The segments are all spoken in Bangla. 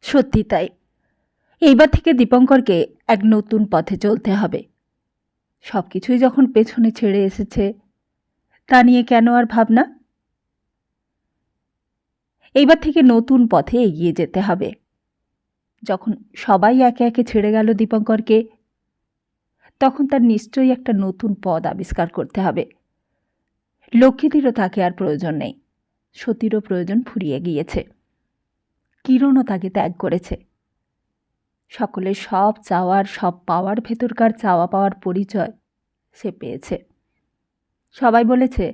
সত্যি তাই। এইবার থেকে দীপঙ্করকে এক নতুন পথে চলতে হবে। সব কিছুই যখন পেছনে ছেড়ে এসেছে, তা নিয়ে কেন আর ভাবনা? এইবার থেকে নতুন পথে এগিয়ে যেতে হবে। যখন সবাই একে একে ছেড়ে গেল দীপঙ্করকে, তখন তার নিশ্চয়ই একটা নতুন পথ আবিষ্কার করতে হবে। লক্ষ্মীদেরও তাকে আর প্রয়োজন নেই, সতীরও প্রয়োজন ফুরিয়ে গিয়েছে। কিরণও তাকে ত্যাগ করেছে। সকলের সব চাওয়ার, সব পাওয়ার ভেতরকার চাওয়া পাওয়ার পরিচয় সে পেয়েছে। সবাই বলেছে,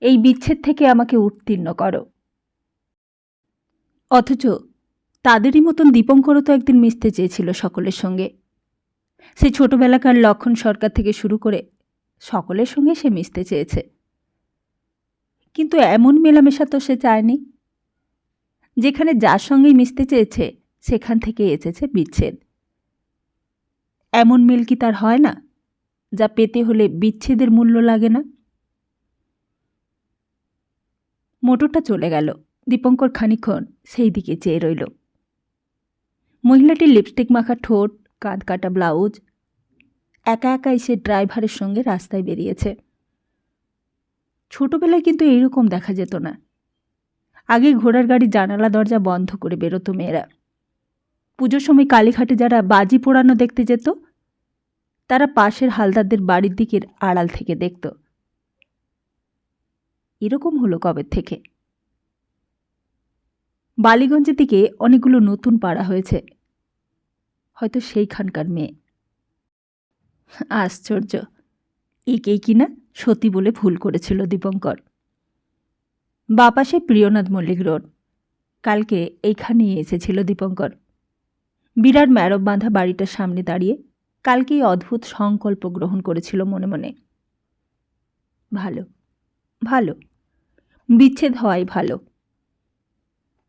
এই বিচ্ছেদ থেকে আমাকে উত্তীর্ণ করো। অথচ তাদেরই মতন দীপঙ্করও তো একদিন মিশতে চেয়েছিল সকলের সঙ্গে। সে ছোটবেলাকার লক্ষণ সরকার থেকে শুরু করে সকলের সঙ্গে সে মিশতে চেয়েছে, কিন্তু এমন মেলামেশা তো সে চায়নি। যেখানে যার সঙ্গেই মিশতে চেয়েছে সেখান থেকে এসেছে বিচ্ছেদ। এমন মিল কি তার হয় না, যা পেতে হলে বিচ্ছেদের মূল্য লাগে না? মোটরটা চলে গেল। দীপঙ্কর খানিকক্ষণ সেই দিকে চেয়ে রইল। মহিলাটির লিপস্টিক মাখা ঠোঁট, কাঁধ কাটা ব্লাউজ, একা একা এসে ড্রাইভারের সঙ্গে রাস্তায় বেরিয়েছে। ছোটবেলায় কিন্তু এইরকম দেখা যেত না। আগে ঘোড়ার গাড়ির জানালা দরজা বন্ধ করে বেরোতো মেয়েরা। পুজোর সময় কালীঘাটে যারা বাজি পোড়ানো দেখতে যেত, তারা পাশের হালদারদের বাড়ির দিকের আড়াল থেকে দেখত। এরকম হলো কবে থেকে? বালিগঞ্জের দিকে অনেকগুলো নতুন পাড়া হয়েছে, হয়তো সেইখানকার মেয়ে। আশ্চর্য, একেই কিনা সতী বলে ভুল করেছিল দীপঙ্কর। বাপাশে প্রিয়নাথ মল্লিক রোড। কালকে এইখানেই এসেছিল দীপঙ্কর। বিরাট ম্যারব বাঁধা বাড়িটার সামনে দাঁড়িয়ে কালকেই অদ্ভুত সংকল্প গ্রহণ করেছিল মনে মনে। ভালো, ভালো, বিচ্ছেদ হওয়াই ভালো।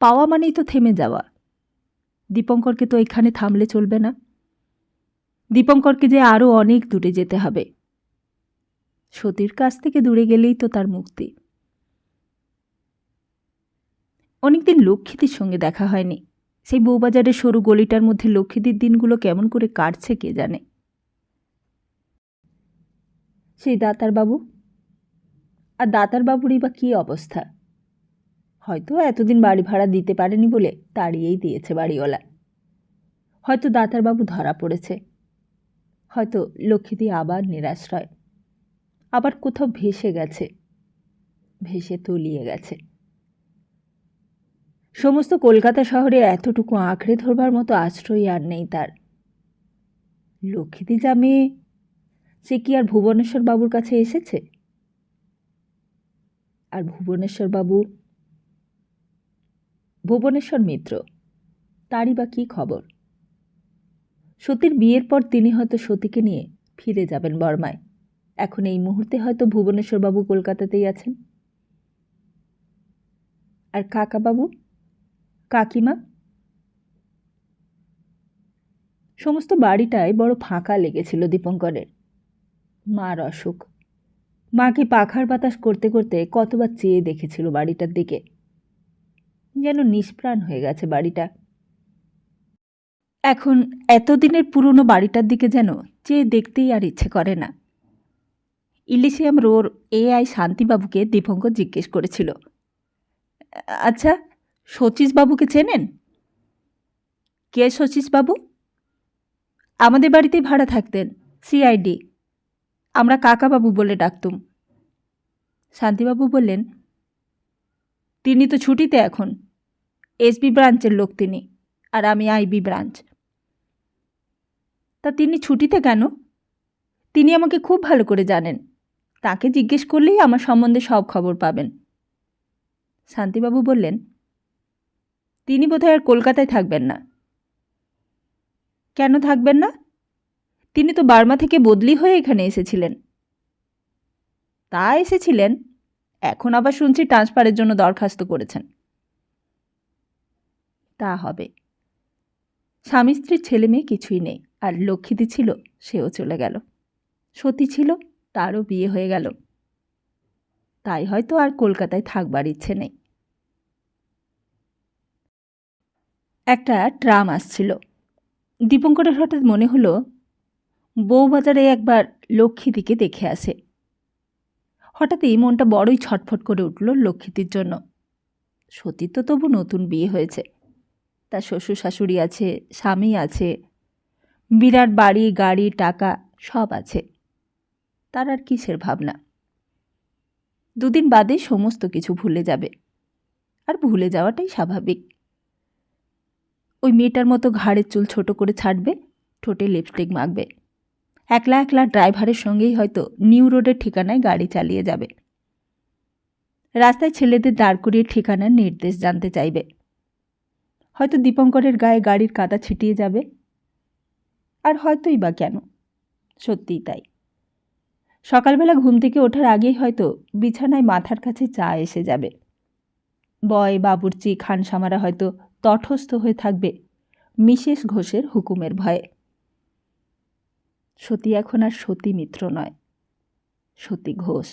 পাওয়া মানেই তো থেমে যাওয়া। দীপঙ্করকে তো এখানে থামলে চলবে না। দীপঙ্করকে যে আরও অনেক দূরে যেতে হবে। সতীর কাছ থেকে দূরে গেলেই তো তার মুক্তি। অনেকদিন লক্ষ্মীদির সঙ্গে দেখা হয়নি। সেই বউবাজারের সরু গলিটার মধ্যে লক্ষ্মীদির দিনগুলো কেমন করে কাটছে কে জানে। সেই দাতারবাবু, আর দাতারবাবুরই বা কী অবস্থা? হয়তো এতদিন বাড়ি ভাড়া দিতে পারেনি বলে তাড়িয়েই দিয়েছে বাড়িওয়ালা। হয়তো দাতারবাবু ধরা পড়েছে। হয়তো লক্ষ্মীদি আবার নিরাশ্রয়, আবার কোথাও ভেসে গেছে, ভেসে তলিয়ে গেছে। সমস্ত কলকাতা শহরে এতটুকু আঁকড়ে ধরবার মতো আশ্রয় আর নেই তার। লক্ষ্মীদি যা মেয়ে, সে কি আর ভুবনেশ্বর বাবুর কাছে এসেছে? আর ভুবনেশ্বর মিত্র, তারই বা কী খবর? সতীর বিয়ের পর তিনি হয়তো সতীকে নিয়ে ফিরে যাবেন বর্মায়। এখন এই মুহূর্তে হয়তো ভুবনেশ্বরবাবু কলকাতাতেই আছেন। আর কাকাবাবু, কাকিমা? সমস্ত বাড়িটায় বড় ফাঁকা লেগেছিল দীপঙ্করের। মার অসুখ। মাকে পাখার বাতাস করতে করতে কতবার চেয়ে দেখেছিল বাড়িটার দিকে। যেন নিষ্প্রাণ হয়ে গেছে বাড়িটা। এখন এতদিনের পুরনো বাড়িটার দিকে যেন চেয়ে দেখতেই আর ইচ্ছে করে না। ইলিশিয়াম রোড AI শান্তিবাবুকে দীপঙ্কর জিজ্ঞেস করেছিল, আচ্ছা, শচীশবাবুকে চেনেন? কে শচীশবাবু? আমাদের বাড়িতেই ভাড়া থাকতেন, CID। আমরা কাকাবাবু বলে ডাকতুম। শান্তিবাবু বললেন, তিনি তো ছুটিতে এখন। SB ব্রাঞ্চের লোক তিনি, আর আমি IB ব্রাঞ্চ। তা তিনি ছুটিতে কেন? তিনি আমাকে খুব ভালো করে জানেন। তাকে জিজ্ঞেস করলেই আমার সম্বন্ধে সব খবর পাবেন। শান্তিবাবু বললেন, তিনি বোধহয় আর কলকাতায় থাকবেন না। কেন থাকবেন না? তিনি তো বার্মা থেকে বদলি হয়ে এখানে এসেছিলেন। তা এসেছিলেন, এখন আবার শুনছি ট্রান্সফারের জন্য দরখাস্ত করেছেন। তা হবে। স্বামী স্ত্রীর ছেলে মেয়ে কিছুই নেই, আর লক্ষ্মীদি ছিল, সেও চলে গেল। সতী ছিল, তারও বিয়ে হয়ে গেল। তাই হয়তো আর কলকাতায় থাকবার ইচ্ছে নেই। একটা ট্রাম আসছিল। দীপঙ্করের হঠাৎ মনে হলো বউবাজারে একবার লক্ষ্মীদিকে দেখে আসে। হঠাৎই মনটা বড়ই ছটফট করে উঠল লক্ষ্মীদির জন্য। সতীর তো তবু নতুন বিয়ে হয়েছে, তার শ্বশুর শাশুড়ি আছে, স্বামী আছে, বিরাট বাড়ি গাড়ি টাকা সব আছে, তার আর কিসের ভাবনা। দুদিন বাদে সমস্ত কিছু ভুলে যাবে, আর ভুলে যাওয়াটাই স্বাভাবিক। ওই মেয়েটার মতো ঘাড়ের চুল ছোট করে ছাড়বে, ঠোঁটে লিপস্টিক মাখবে, একলা একলা ড্রাইভারের সঙ্গেই হয়তো নিউ রোডের ঠিকানায় গাড়ি চালিয়ে যাবে। রাস্তায় ছেলেদের দাঁড় করিয়ে ঠিকানার নির্দেশ জানতে চাইবে। হয়তো দীপঙ্করের গায়ে গাড়ির কাদা ছিটিয়ে যাবে, আর হয়তোই বা কেন, সত্যিই তাই। সকালবেলা ঘুম থেকে ওঠার আগেই হয়তো বিছানায় মাথার কাছে চা এসে যাবে। বয় বাবুর্চি খানসামারা হয়তো তটস্থ হয়ে থাকবে মিসেস ঘোষের হুকুমের ভয়ে। সতী এখন আর সতী মিত্র নয়, সতী ঘোষ।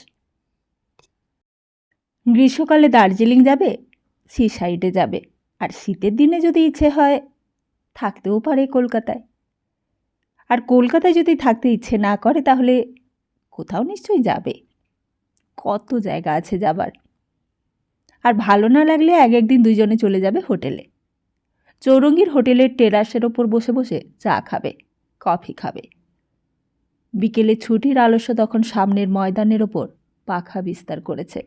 গ্রীষ্মকালে দার্জিলিং যাবে, সি সাইডে যাবে, আর শীতের দিনে যদি ইচ্ছে হয় থাকতেও পারে কলকাতায়। আর কলকাতায় যদি থাকতে ইচ্ছে না করে তাহলে কোথাও নিশ্চয়ই যাবে, কত জায়গা আছে যাবার। আর ভালো না লাগলে এক একদিন দুইজনে চলে যাবে হোটেলে। চৌরঙ্গীর হোটেলের টেরাসের ওপর বসে বসে চা খাবে, কফি খাবে। বিকেলে ছুটির আলস্য তখন সামনের ময়দানের ওপর পাখা বিস্তার করেছে,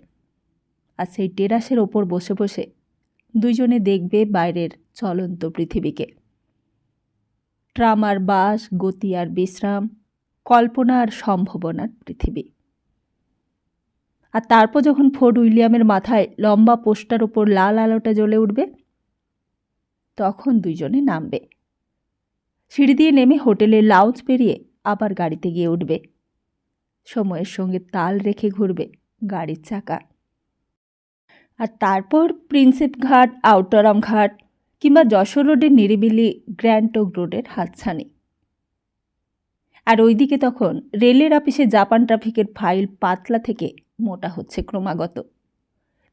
আর সেই টেরাসের ওপর বসে বসে দুইজনে দেখবে বাইরের চলন্ত পৃথিবীকে। ট্রাম আর বাস, গতি আর বিশ্রাম, কল্পনা আর সম্ভাবনার পৃথিবী। আর তারপর যখন ফোর্ট উইলিয়ামের মাথায় লম্বা পোস্টার ওপর লাল আলোটা জ্বলে উঠবে, তখন দুইজনে নামবে। সিঁড়ি দিয়ে নেমে হোটেলের লাউঞ্জ পেরিয়ে আবার গাড়িতে গিয়ে উঠবে। সময়ের সঙ্গে তাল রেখে ঘুরবে গাড়ির চাকা। আর তারপর প্রিন্সেপ ঘাট, আউটারাম ঘাট কিংবা যশোর রোডের নিরিবিলি গ্র্যান্টক রোডের হাতছানি। আর ওইদিকে তখন রেলের অফিসে জাপান ট্রাফিকের ফাইল পাতলা থেকে মোটা হচ্ছে ক্রমাগত।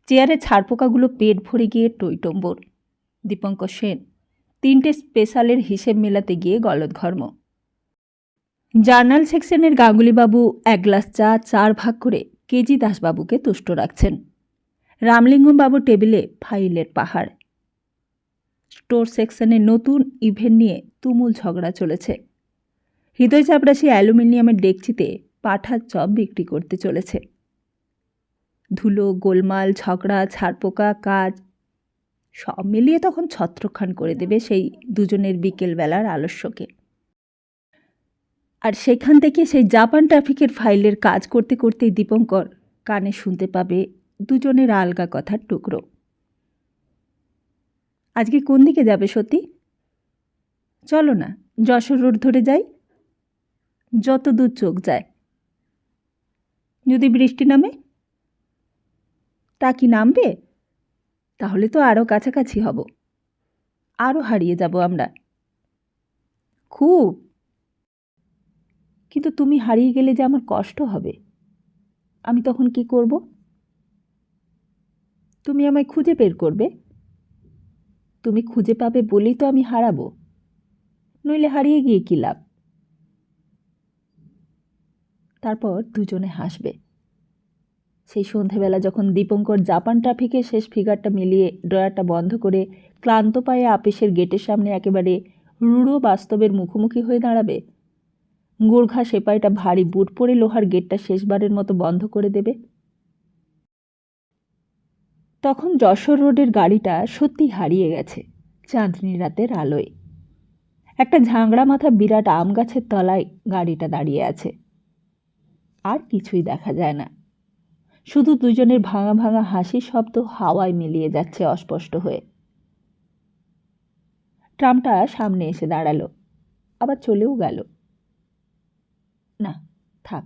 চেয়ারে ছাড়পোকাগুলো পেট ভরে গিয়ে টইটম্বর। দীপঙ্কর সেন 3টে স্পেশালের হিসেব মেলাতে গিয়ে গলদঘর্ম। জার্নাল সেকশনের গাঙ্গুলিবাবু 1 গ্লাস চা 4 ভাগ করে কেজি দাসবাবুকে তুষ্ট রাখছেন। রামলিঙ্গমবাবু টেবিলে ফাইলের পাহাড়। স্টোর সেকশনে নতুন ইভেন্ট নিয়ে তুমুল ঝগড়া চলেছে। হৃদয় চাপরাশি অ্যালুমিনিয়ামের ডেকচিতে পাঠার চপ বিক্রি করতে চলেছে। ধুলো, গোলমাল, ঝগড়া, ছাড়পোকা, কাজ সব মিলিয়ে তখন ছত্রখান করে দেবে সেই দুজনের বিকেলবেলার আলস্যকে। আর সেখান থেকে সেই জাপান ট্রাফিকের ফাইলের কাজ করতে করতেই দীপঙ্কর কানে শুনতে পাবে দুজনের আলগা কথার টুকরো। আজকে কোন দিকে যাবে সতী? চলো না, যশোর রোড ধরে যাই, যত দূর চোখ যায়। যদি বৃষ্টি নামে? তা কি নামবে? তাহলে তো আরও কাছাকাছি হব, আরও হারিয়ে যাব আমরা। খুব। কিন্তু তুমি হারিয়ে গেলে যে আমার কষ্ট হবে, আমি তখন কি করব? তুমি আমায় খুঁজে বের করবে। তুমি খুঁজে পাবে বলেই তো আমি হারাবো, নইলে হারিয়ে গিয়ে কী লাভ? তারপর দুজনে হাসবে। সেই সন্ধেবেলা যখন দীপঙ্কর জাপান ট্রাফিকের শেষ ফিগারটা মিলিয়ে ড্রয়ারটা বন্ধ করে ক্লান্ত পায়ে আপিসের গেটের সামনে একেবারে রূঢ় বাস্তবের মুখোমুখি হয়ে দাঁড়াবে, গোর্ঘা সেপাইটা ভারী বুট পরে লোহার গেটটা শেষবারের মতো বন্ধ করে দেবে, তখন যশোর রোডের গাড়িটা সত্যি হারিয়ে গেছে চাঁদনি রাতের আলোয়। একটা ঝাংড়া মাথা বিরাট আম গাছের তলায় গাড়িটা দাঁড়িয়ে আছে। আর কিছুই দেখা যায় না, শুধু দুজনের ভাঙা ভাঙা হাসির শব্দ হাওয়ায় মিলিয়ে যাচ্ছে অস্পষ্ট হয়ে। ট্রামটা সামনে এসে দাঁড়ালো, আবার চলেও গেল। না, থাক,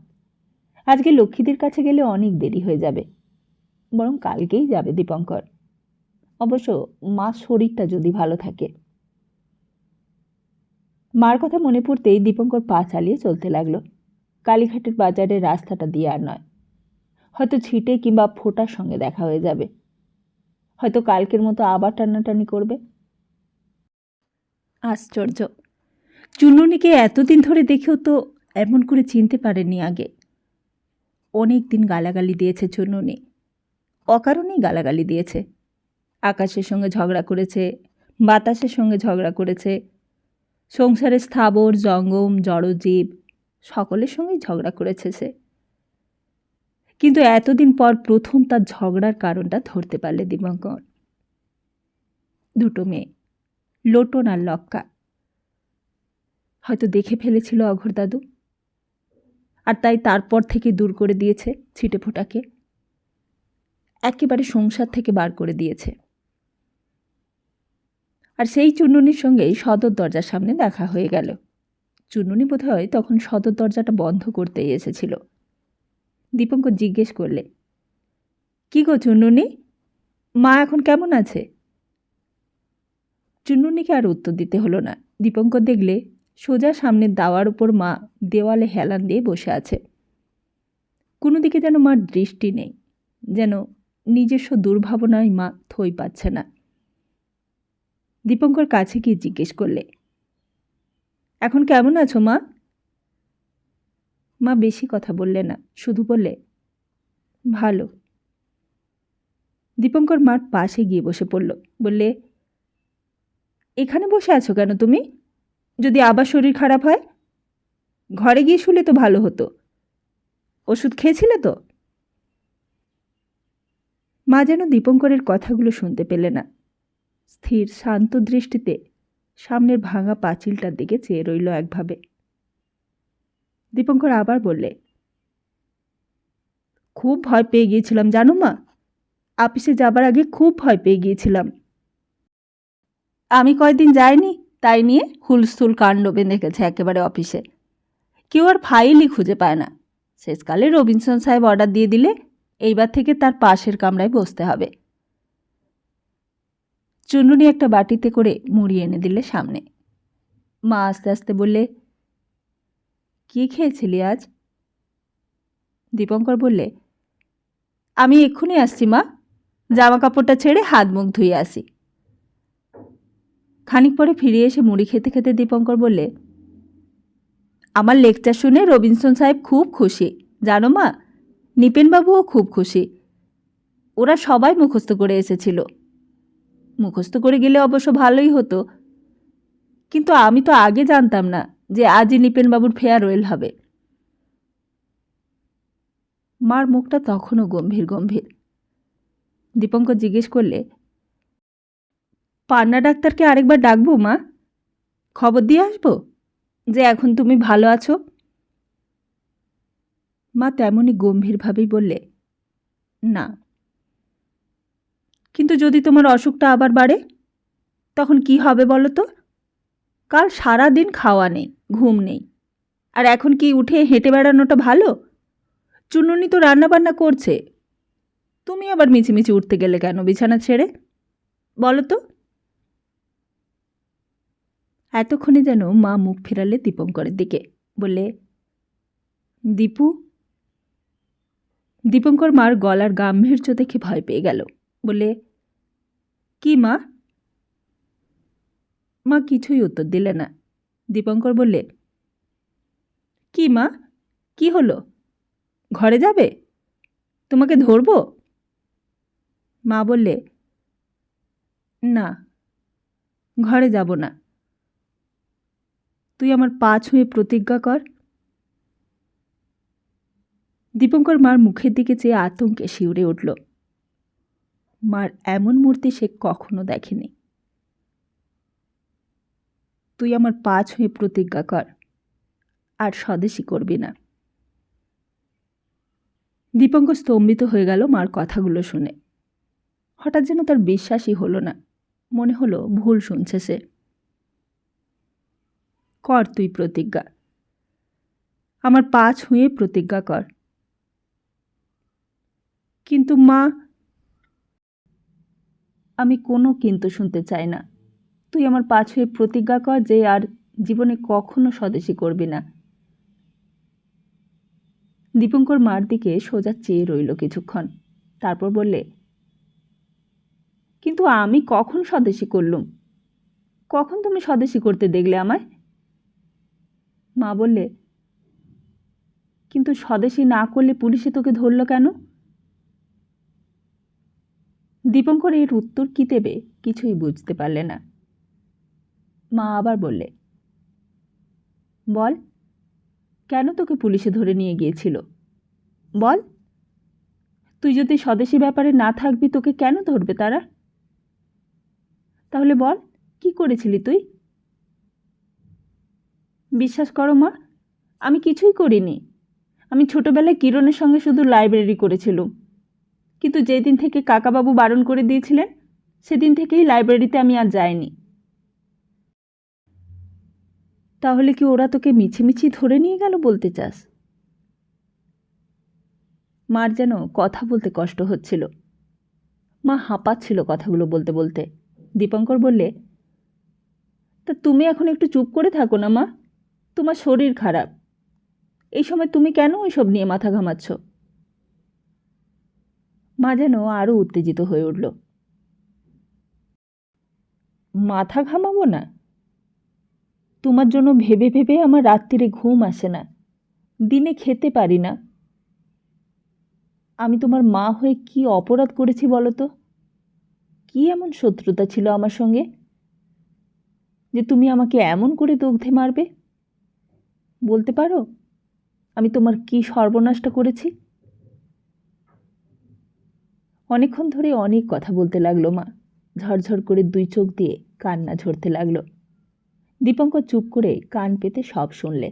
আজকে লক্ষ্মীদের কাছে গেলে অনেক দেরি হয়ে যাবে, বরং কালকেই যাবে দীপঙ্কর। অবশ্য মার শরীরটা যদি ভালো থাকে। মার কথা মনে পড়তেই দীপঙ্কর পা চালিয়ে চলতে লাগলো। কালীঘাটের বাজারের রাস্তাটা দিয়ে আর নয়, হয়তো ছিটে কিংবা ফোটার সঙ্গে দেখা হয়ে যাবে, হয়তো কালকের মতো আবার টানাটানি করবে। আশ্চর্য, চুন্ননীকে এতদিন ধরে দেখেও তো এমন করে চিনতে পারেনি আগে। অনেক দিন গালাগালি দিয়েছে চুন্ননী, অকারণেই গালাগালি দিয়েছে। আকাশের সঙ্গে ঝগড়া করেছে, বাতাসের সঙ্গে ঝগড়া করেছে, সংসারের স্থাবর জঙ্গম জড়জীব সকলের সঙ্গেই ঝগড়া করেছে সে। কিন্তু এতদিন পর প্রথম তার ঝগড়ার কারণটা ধরতে পারলে দীপঙ্কর। দুটো মেয়ে, লোটন আর লক্কা, হয়তো দেখে ফেলেছিল অঘোর দাদু, আর তাই তারপর থেকে দূর করে দিয়েছে ছিটে ফোটাকে, একেবারে সংসার থেকে বার করে দিয়েছে। আর সেই চুন্ননীর সঙ্গেই সদর দরজার সামনে দেখা হয়ে গেল। চুন্ননী বোধহয় তখন সদর দরজাটা বন্ধ করতেই এসেছিল। দীপঙ্কর জিজ্ঞেস করলে, কি গো চুন্ননী, মা এখন কেমন আছে? চুন্ননীকে আর উত্তর দিতে হলো না। দীপঙ্কর দেখলে সোজা সামনের দাওয়ার উপর মা দেওয়ালে হেলান দিয়ে বসে আছে। কোনো দিকে যেন মার দৃষ্টি নেই, যেন নিজস্ব দুর্ভাবনায় মা থই পাচ্ছে না। দীপঙ্কর কাছে গিয়ে জিজ্ঞেস করলে, এখন কেমন আছো মা? মা বেশি কথা বললে না, শুধু বললে, ভালো। দীপঙ্কর মার পাশে গিয়ে বসে পড়ল, বললে, এখানে বসে আছো কেন তুমি? যদি আবার শরীর খারাপ হয় ঘরে গিয়ে শুলে তো ভালো হতো। ওষুধ খেয়েছিলে তো? মা যেন দীপঙ্করের কথাগুলো শুনতে পেলে না। স্থির শান্ত দৃষ্টিতে সামনের ভাঙা পাঁচিলটার দিকে চেয়ে রইল একভাবে। দীপঙ্কর আবার বললে, খুব ভয় পেয়ে গিয়েছিলাম জানো মা, অফিসে যাবার আগে খুব ভয় পেয়ে গিয়েছিলাম। আমি কয়দিন যাইনি, তাই নিয়ে হুলস্থুল কাণ্ড বেঁধে গেছে একেবারে অফিসে। কেউ আর ফাইলই খুঁজে পায় না। শেষকালে রবিনসন সাহেব অর্ডার দিয়ে দিলে এইবার থেকে তার পাশের কামরায় বসতে হবে। চুন্ননী একটা বাটিতে করে মুড়ি এনে দিলে সামনে। মা আস্তে আস্তে বললে, কি খেয়েছিলি আজ? দীপঙ্কর বললে, আমি এক্ষুনি আসছি মা, জামা কাপড়টা ছেড়ে হাত মুখ ধুয়ে আসি। খানিক পরে ফিরে এসে মুড়ি খেতে খেতে দীপঙ্কর বললে, আমার লেকচার শুনে রবিনসন সাহেব খুব খুশি জানো মা, নিপেনবাবুও খুব খুশি। ওরা সবাই মুখস্থ করে এসেছিল। মুখস্থ করে গেলে অবশ্য ভালোই হতো, কিন্তু আমি তো আগে জানতাম না যে আজই নিপেনবাবুর ফেয়ারওয়েল হবে। মার মুখটা তখনও গম্ভীর গম্ভীর। দীপঙ্কর জিজ্ঞেস করলে, পান্না ডাক্তারকে আরেকবার ডাকবো মা? খবর দিয়ে আসবো যে এখন তুমি ভালো আছো? মা তেমনই গম্ভীরভাবেই বললে, না। কিন্তু যদি তোমার অসুখটা আবার বাড়ে তখন কি হবে বলো তো? কাল সারা দিন খাওয়া নেই, ঘুম নেই, আর এখন কি উঠে হেঁটে বেড়ানোটা ভালো? চুন্ননী তো রান্নাবান্না করছে, তুমি আবার মিছিমিছি উঠতে গেলে কেন বিছানা ছেড়ে বলো তো? এতক্ষণে যেন মা মুখ ফেরালে দীপঙ্করের দিকে, বললে, দীপু। দীপঙ্কর মার গলার গাম্ভীর্য দেখে ভয় পেয়ে গেল, বলে, কি মা? মা কিছুই উত্তর দিলে না। দীপঙ্কর বললে, কি মা, কি হলো? ঘরে যাবে? তোমাকে ধরবো? মা বললে, না, ঘরে যাব না। তুই আমার পা ছুঁয়ে প্রতিজ্ঞা কর। দীপঙ্কর মার মুখের দিকে চেয়ে আতঙ্কে শিউরে উঠল। মার এমন মূর্তি সে কখনো দেখেনি। তুই আমার পা ছুঁয়ে প্রতিজ্ঞা কর, আর স্বদেশী করবি না। দীপঙ্কর স্তম্ভিত হয়ে গেল মার কথাগুলো শুনে। হঠাৎ যেন তার বিশ্বাসই হলো না, মনে হলো ভুল শুনছে সে। কর তুই প্রতিজ্ঞা, আমার পা ছুঁয়ে প্রতিজ্ঞা কর। কিন্তু মা। আমি কোনো কিন্তু শুনতে চাই না। তুই আমার পা ছুঁয়ে প্রতিজ্ঞা কর যে আর জীবনে কখনো স্বদেশী করবি না। দীপঙ্কর মার দিকে সোজা চেয়ে রইল কিছুক্ষণ, তারপর বললে, কিন্তু আমি কখন স্বদেশী করলুম? কখন তুমি স্বদেশী করতে দেখলে আমায়? মা বললে, কিন্তু স্বদেশী না করলে পুলিশে তোকে ধরল কেন? দীপঙ্কর এর উত্তর কী দেবে কিছুই বুঝতে পারলে না। মা আবার বললে, বল, কেন তোকে পুলিশে ধরে নিয়ে গিয়েছিল? বল, তুই যদি স্বদেশী ব্যাপারে না থাকবি তোকে কেন ধরবে তারা? তাহলে বল, কি করেছিলি তুই? বিশ্বাস করো মা, আমি কিছুই করিনি। আমি ছোটবেলায় কিরণের সঙ্গে শুধু লাইব্রেরি করেছিলুম, কিন্তু যেদিন থেকে কাকাবাবু বারণ করে দিয়েছিলেন সেদিন থেকেই লাইব্রেরিতে আমি আর যাইনি। তাহলে কি ওরা তোকে মিছিমিছি ধরে নিয়ে গেল বলতে চাস? মার যেন কথা বলতে কষ্ট হচ্ছিল। মা হাঁপাচ্ছিল কথাগুলো বলতে বলতে। দীপঙ্কর বললে, তা তুমি এখন একটু চুপ করে থাকো না মা, তোমার শরীর খারাপ, এই সময় তুমি কেন ওইসব নিয়ে মাথা ঘামাচ্ছ? মা যেন আরও উত্তেজিত হয়ে উঠল। মাথা ঘামাবো না? তোমার জন্য ভেবে ভেবে আমার রাত্রিরে ঘুম আসে না, দিনে খেতে পারি না। আমি তোমার মা হয়ে কি অপরাধ করেছি বলো তো? কি এমন শত্রুতা ছিল আমার সঙ্গে যে তুমি আমাকে এমন করে দগ্ধে মারবে? বলতে পারো আমি তোমার কি সর্বনাশটা করেছি? অনেকক্ষণ ধরে অনেক কথা বলতে লাগলো মা। ঝরঝর করে দুই চোখ দিয়ে কান্না ঝরতে লাগলো। দীপঙ্কর চুপ করে কান পেতে সব শুনলে,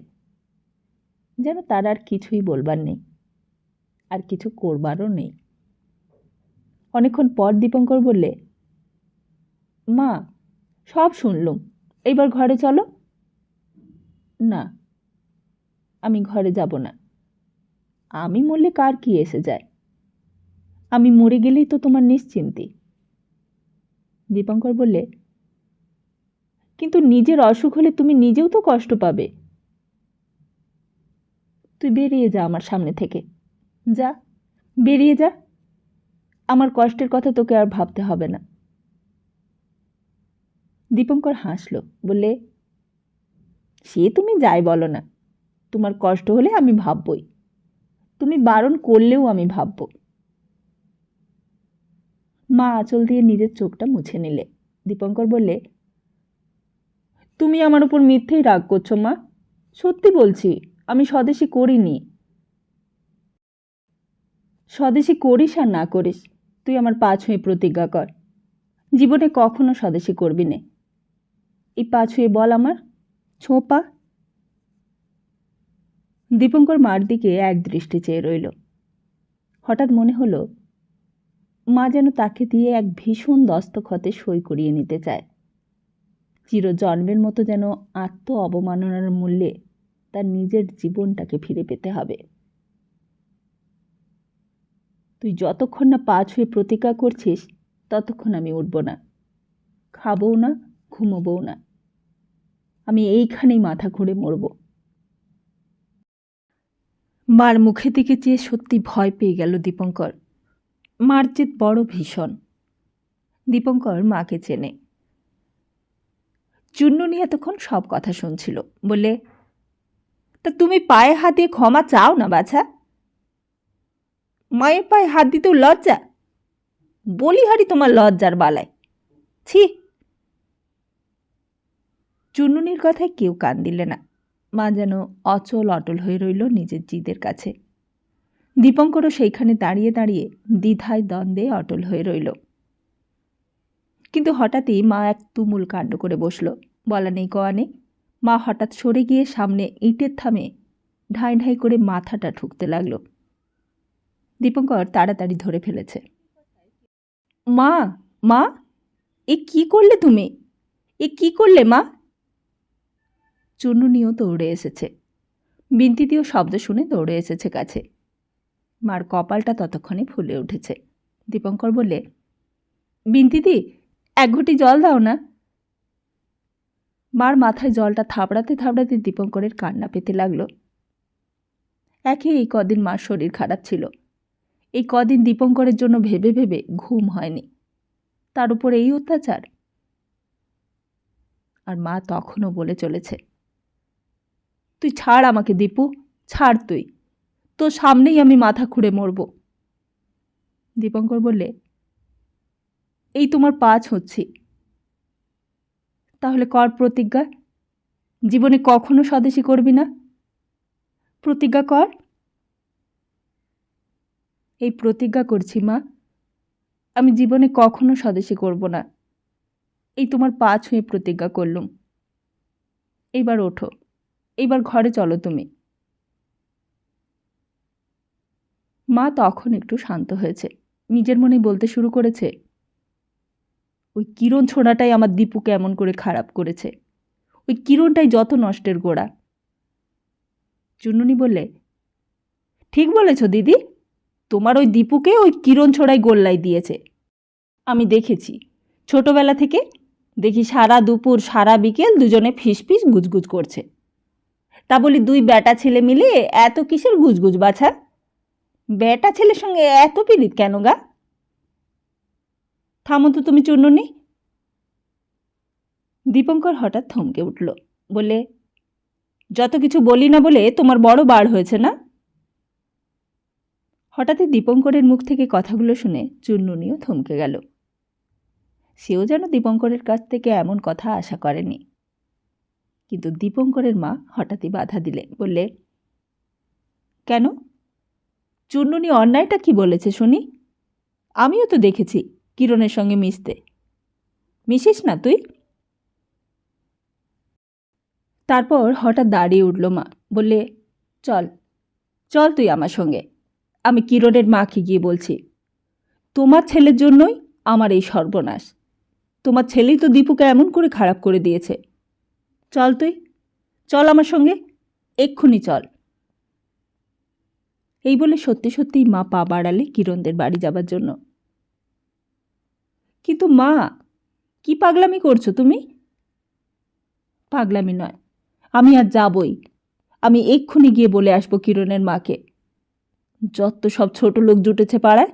যেন তার আর কিছুই বলবার নেই, আর কিছু করবারও নেই। অনেকক্ষণ পর দীপঙ্কর বললে, মা, সব শুনলুম, এইবার ঘরে চলো। না, আমি ঘরে যাব না। আমি মরলে কার কি এসে যায়? আমি মরে গেলেই তো তোমার নিশ্চিন্তি। দীপঙ্কর বললে, কিন্তু নিজের অসুখ হলে তুমি নিজেও তো কষ্ট পাবে। তুই বেরিয়ে যা আমার সামনে থেকে, যা, বেরিয়ে যা। আমার কষ্টের কথা তোকে আর ভাবতে হবে না। দীপঙ্কর হাসল, বললে, সে তুমি যাই বলো না, তোমার কষ্ট হলে আমি ভাববই, তুমি বারণ করলেও আমি ভাবব। মা আঁচল দিয়ে নিজের চোখটা মুছে নিলে। দীপঙ্কর বললে, তুমি আমার উপর মিথ্যেই রাগ করছো মা। সত্যি বলছি, আমি স্বদেশী করিনি। স্বদেশী করিস আর না করিস, তুই আমার পা ছুঁয়ে প্রতিজ্ঞা কর, জীবনে কখনো স্বদেশী করবি নে। এই পা ছুঁয়ে বল আমার, ছোঁ পা। দীপঙ্কর মার দিকে এক দৃষ্টি চেয়ে রইল। হঠাৎ মনে হলো মা যেন তাকে দিয়ে এক ভীষণ দস্তখতে সই করিয়ে নিতে চায়। চিরজন্মের মতো যেন আত্ম অবমাননার মূল্যে তার নিজের জীবনটাকে ফিরে পেতে হবে। তুই যতক্ষণ না পা ছুঁয়ে প্রতিজ্ঞা করছিস ততক্ষণ আমি উঠব না, খাবও না, ঘুমোবও না। আমি এইখানেই মাথা ঘুরে মরব। মার মুখের দিকে চেয়ে সত্যি ভয় পেয়ে গেল দীপঙ্কর। মার জেদ বড় ভীষণ। দীপঙ্কর মাকে চেনে। চুন্ননি এতক্ষণ সব কথা শুনছিল। বললে, তা তুমি পায়ে হাত দিয়ে ক্ষমা চাও না বাছা? মায়ের পায়ে হাত দিতেও লজ্জা? বলিহারি তোমার লজ্জার বালায়, ছি। চুন্ননির কথায় কেউ কান দিলে না। মা যেন অচল অটল হয়ে রইল নিজের জিদের কাছে। দীপঙ্করও সেইখানে দাঁড়িয়ে দাঁড়িয়ে দ্বিধায় দ্বন্দ্বে অটল হয়ে রইল। কিন্তু হঠাৎই মা এক তুমুল কাণ্ড করে বসল। বলা নেই কওয়া নেই, মা হঠাৎ সরে গিয়ে সামনে ইটের থামে ঢাই ঢাই করে মাথাটা ঠুকতে লাগল। দীপঙ্কর তাড়াতাড়ি ধরে ফেলেছে। মা, মা, এ কি করলে তুমি? এ কি করলে মা? চুন্ননিও দৌড়ে এসেছে। বিন্তিদিও শব্দ শুনে দৌড়ে এসেছে কাছে। মার কপালটা ততক্ষণে ফুলে উঠেছে। দীপঙ্কর বললে, বিন্তিদি, এক ঘটি জল দাও না। মার মাথায় জলটা থাবড়াতে থাবড়াতে দীপঙ্করের কান্না পেতে লাগলো। এই কদিন মার শরীর খারাপ ছিল। এই কদিন দীপঙ্করের জন্য ভেবে ভেবে ঘুম হয়নি, তার উপর এই অত্যাচার। আর মা তখনও বলে চলেছে, তুই ছাড় আমাকে দীপু, ছাড় তুই, তোর সামনেই আমি মাথা খুঁড়ে মরব। দীপঙ্কর বললে, এই তোমার পা ছুঁচ্ছি, তাহলে কর প্রতিজ্ঞা, জীবনে কখনো স্বদেশী করবি না। প্রতিজ্ঞা কর। এই প্রতিজ্ঞা করছি মা, আমি জীবনে কখনো স্বদেশী করব না। এই তোমার পা ছুঁয়ে প্রতিজ্ঞা করলুম। এইবার ওঠো, এইবার ঘরে চলো তুমি। মা তখন একটু শান্ত হয়েছে, নিজের মনে বলতে শুরু করেছে, ওই কিরণ ছোড়াটাই আমার দীপুকে এমন করে খারাপ করেছে, ওই কিরণটাই যত নষ্টের গোড়া। চুন্নুনি বললে, ঠিক বলেছ দিদি, তোমার ওই দীপুকে ওই কিরণ ছোড়াই গোল্লাই দিয়েছে। আমি দেখেছি, ছোটবেলা থেকে দেখি সারা দুপুর সারা বিকেল দুজনে ফিসফিস গুজগুজ করছে। তা বলি দুই বেটা ছেলে মিলে এত কিসের গুজগুজ বাছা? বেটা ছেলের সঙ্গে এত পীড়িত কেন গা? থামো তো তুমি চুন্নুনি। দীপঙ্কর হঠাৎ থমকে উঠল, বললে, যত কিছু বলি না বলে তোমার বড় বার হয়েছে না? হঠাৎই দীপঙ্করের মুখ থেকে কথাগুলো শুনে চুন্নুনিও থমকে গেল। সেও যেন দীপঙ্করের কাছ থেকে এমন কথা আশা করেনি। কিন্তু দীপঙ্করের মা হঠাৎই বাধা দিলে, বললে, কেন? চুন্নুনি অন্যায়টা কি বলেছে শুনি? আমিও তো দেখেছি কিরণের সঙ্গে মিশতে। মিশিস না তুই? তারপর হঠাৎ দাঁড়িয়ে উঠল মা, বললে, চল চল তুই আমার সঙ্গে, আমি কিরণের মাকে গিয়ে বলছি, তোমার ছেলের জন্যই আমার এই সর্বনাশ। তোমার ছেলেই তো দীপুকে এমন করে খারাপ করে দিয়েছে। চল তুই, চল আমার সঙ্গে, এক্ষুনি চল। এই বলে সত্যি সত্যিই মা পা বাড়ালে কিরণদের বাড়ি যাবার জন্য। কিন্তু মা, কি পাগলামি করছো তুমি? পাগলামি নয়, আমি আর যাবই। আমি এক্ষুনি গিয়ে বলে আসবো কিরণের মাকে। যত সব ছোট লোক জুটেছে পাড়ায়,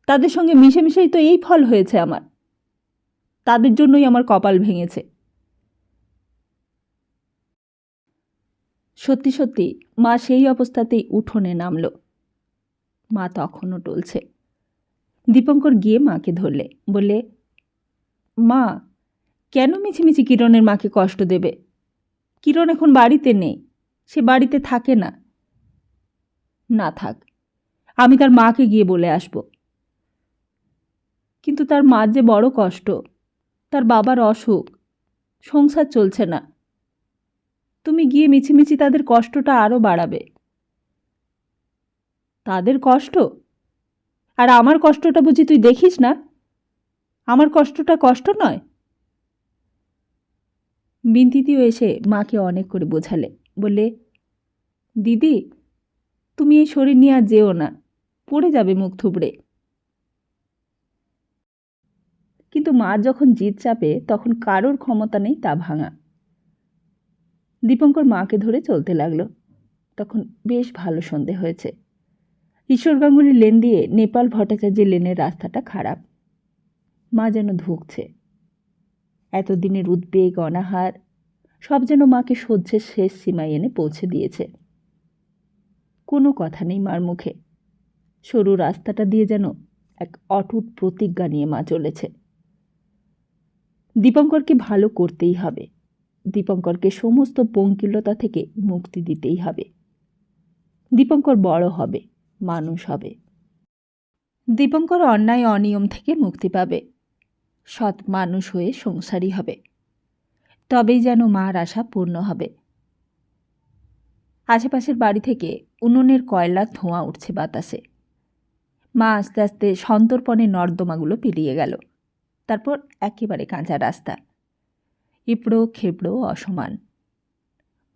তাদের সঙ্গে মিশে মিশেই তো এই ফল হয়েছে আমার। তাদের জন্যই আমার কপাল ভেঙেছে। সত্যি সত্যি মা সেই অবস্থাতেই উঠোনে নামল। মা তখনও টলছে। দীপঙ্কর গিয়ে মাকে ধরলে, বললে, মা, কেন মিছিমিছি কিরণের মাকে কষ্ট দেবে? কিরণ এখন বাড়িতে নেই, সে বাড়িতে থাকে না। না থাক, আমি তার মাকে গিয়ে বলে আসব। কিন্তু তার মার যে বড় কষ্ট, তার বাবার অসুখ, সংসার চলছে না। তুমি গিয়ে মিছিমিছি তাদের কষ্টটা আরও বাড়াবে। তাদের কষ্ট? আর আমার কষ্টটা বুঝি তুই দেখিস না? আমার কষ্টটা কষ্ট নয়? বিন্তিতিও এসে মাকে অনেক করে বোঝালে, বললে, দিদি, তুমি এই শরীর নিয়ে আর যেও না, পড়ে যাবে মুখ থুবড়ে। কিন্তু মা যখন জিদ চাপে তখন কারোর ক্ষমতা নেই তা ভাঙা। দীপঙ্কর মাকে ধরে চলতে লাগলো। তখন বেশ ভালো সন্ধে হয়েছে। ঈশ্বর গাঙ্গুলি লেন দিয়ে নেপাল ভট্টাচার্যের লেনের রাস্তাটা খারাপ। মা যেন ধুঁকছে। এতদিনের উদ্বেগ, অনাহার সব যেন মাকে সহ্যের শেষ সীমায় এনে পৌঁছে দিয়েছে। কোনো কথা নেই মার মুখে। সরু রাস্তাটা দিয়ে যেন এক অটুট প্রতিজ্ঞা নিয়ে মা চলেছে। দীপঙ্করকে ভালো করতেই হবে। দীপঙ্করকে সমস্ত পঙ্কিলতা থেকে মুক্তি দিতেই হবে। দীপঙ্কর বড় হবে, মানুষ হবে। দীপঙ্কর অন্যায় অনিয়ম থেকে মুক্তি পাবে, সৎ মানুষ হয়ে সংসারী হবে। তবেই যেন মার আশা পূর্ণ হবে। আশেপাশের বাড়ি থেকে উনুনের কয়লার ধোঁয়া উঠছে বাতাসে। মা আস্তে আস্তে সন্তর্পণে নর্দমাগুলো পেরিয়ে গেল। তারপর একেবারে কাঁচা রাস্তা, ইপড়ো খেপড়ো অসমান,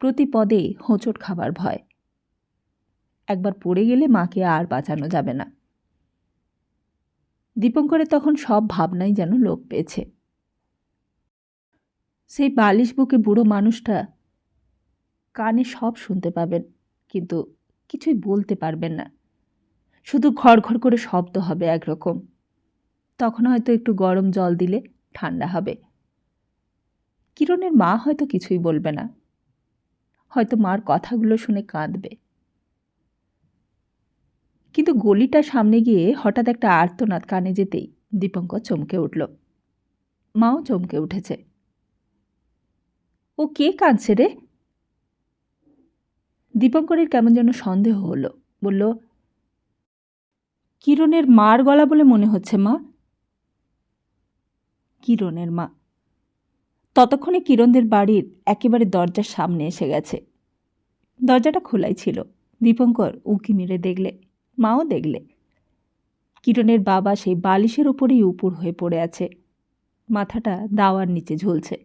প্রতি পদে হোঁচট খাবার ভয়। একবার পড়ে গেলে মাকে আর বাঁচানো যাবে না। দীপঙ্করের তখন সব ভাবনাই যেন লোপ পেয়েছে। সেই বালিশ বুকে বুড়ো মানুষটা কানে সব শুনতে পাবেন, কিন্তু কিছুই বলতে পারবেন না। শুধু ঘর ঘর করে শব্দ হবে একরকম। তখন হয়তো একটু গরম জল দিলে ঠান্ডা হবে। কিরণের মা হয়তো কিছুই বলবে না, হয়তো মার কথাগুলো শুনে কাঁদবে, কিন্তু গলিটা সামনে গিয়ে হঠাৎ একটা আর্তনাদ কানে যেতেই দীপঙ্কর চমকে উঠল। মাও চমকে উঠেছে। ও কে কাঁদছে রে? দীপঙ্করের কেমন যেন সন্দেহ হলো। বলল, কিরণের মার গলা বলে মনে হচ্ছে মা। কিরণের মা। ততক্ষণে কিরণদের বাড়ির একেবারে দরজার সামনে এসে গেছে। দরজাটা খোলাই ছিল। দীপঙ্কর উঁকি মেরে দেখলে, মাও দেখলে, কিরণের বাবা সেই বালিশের ওপরেই উপুর হয়ে পড়ে আছে, মাথাটা দাওয়ার নিচে ঝুলছে।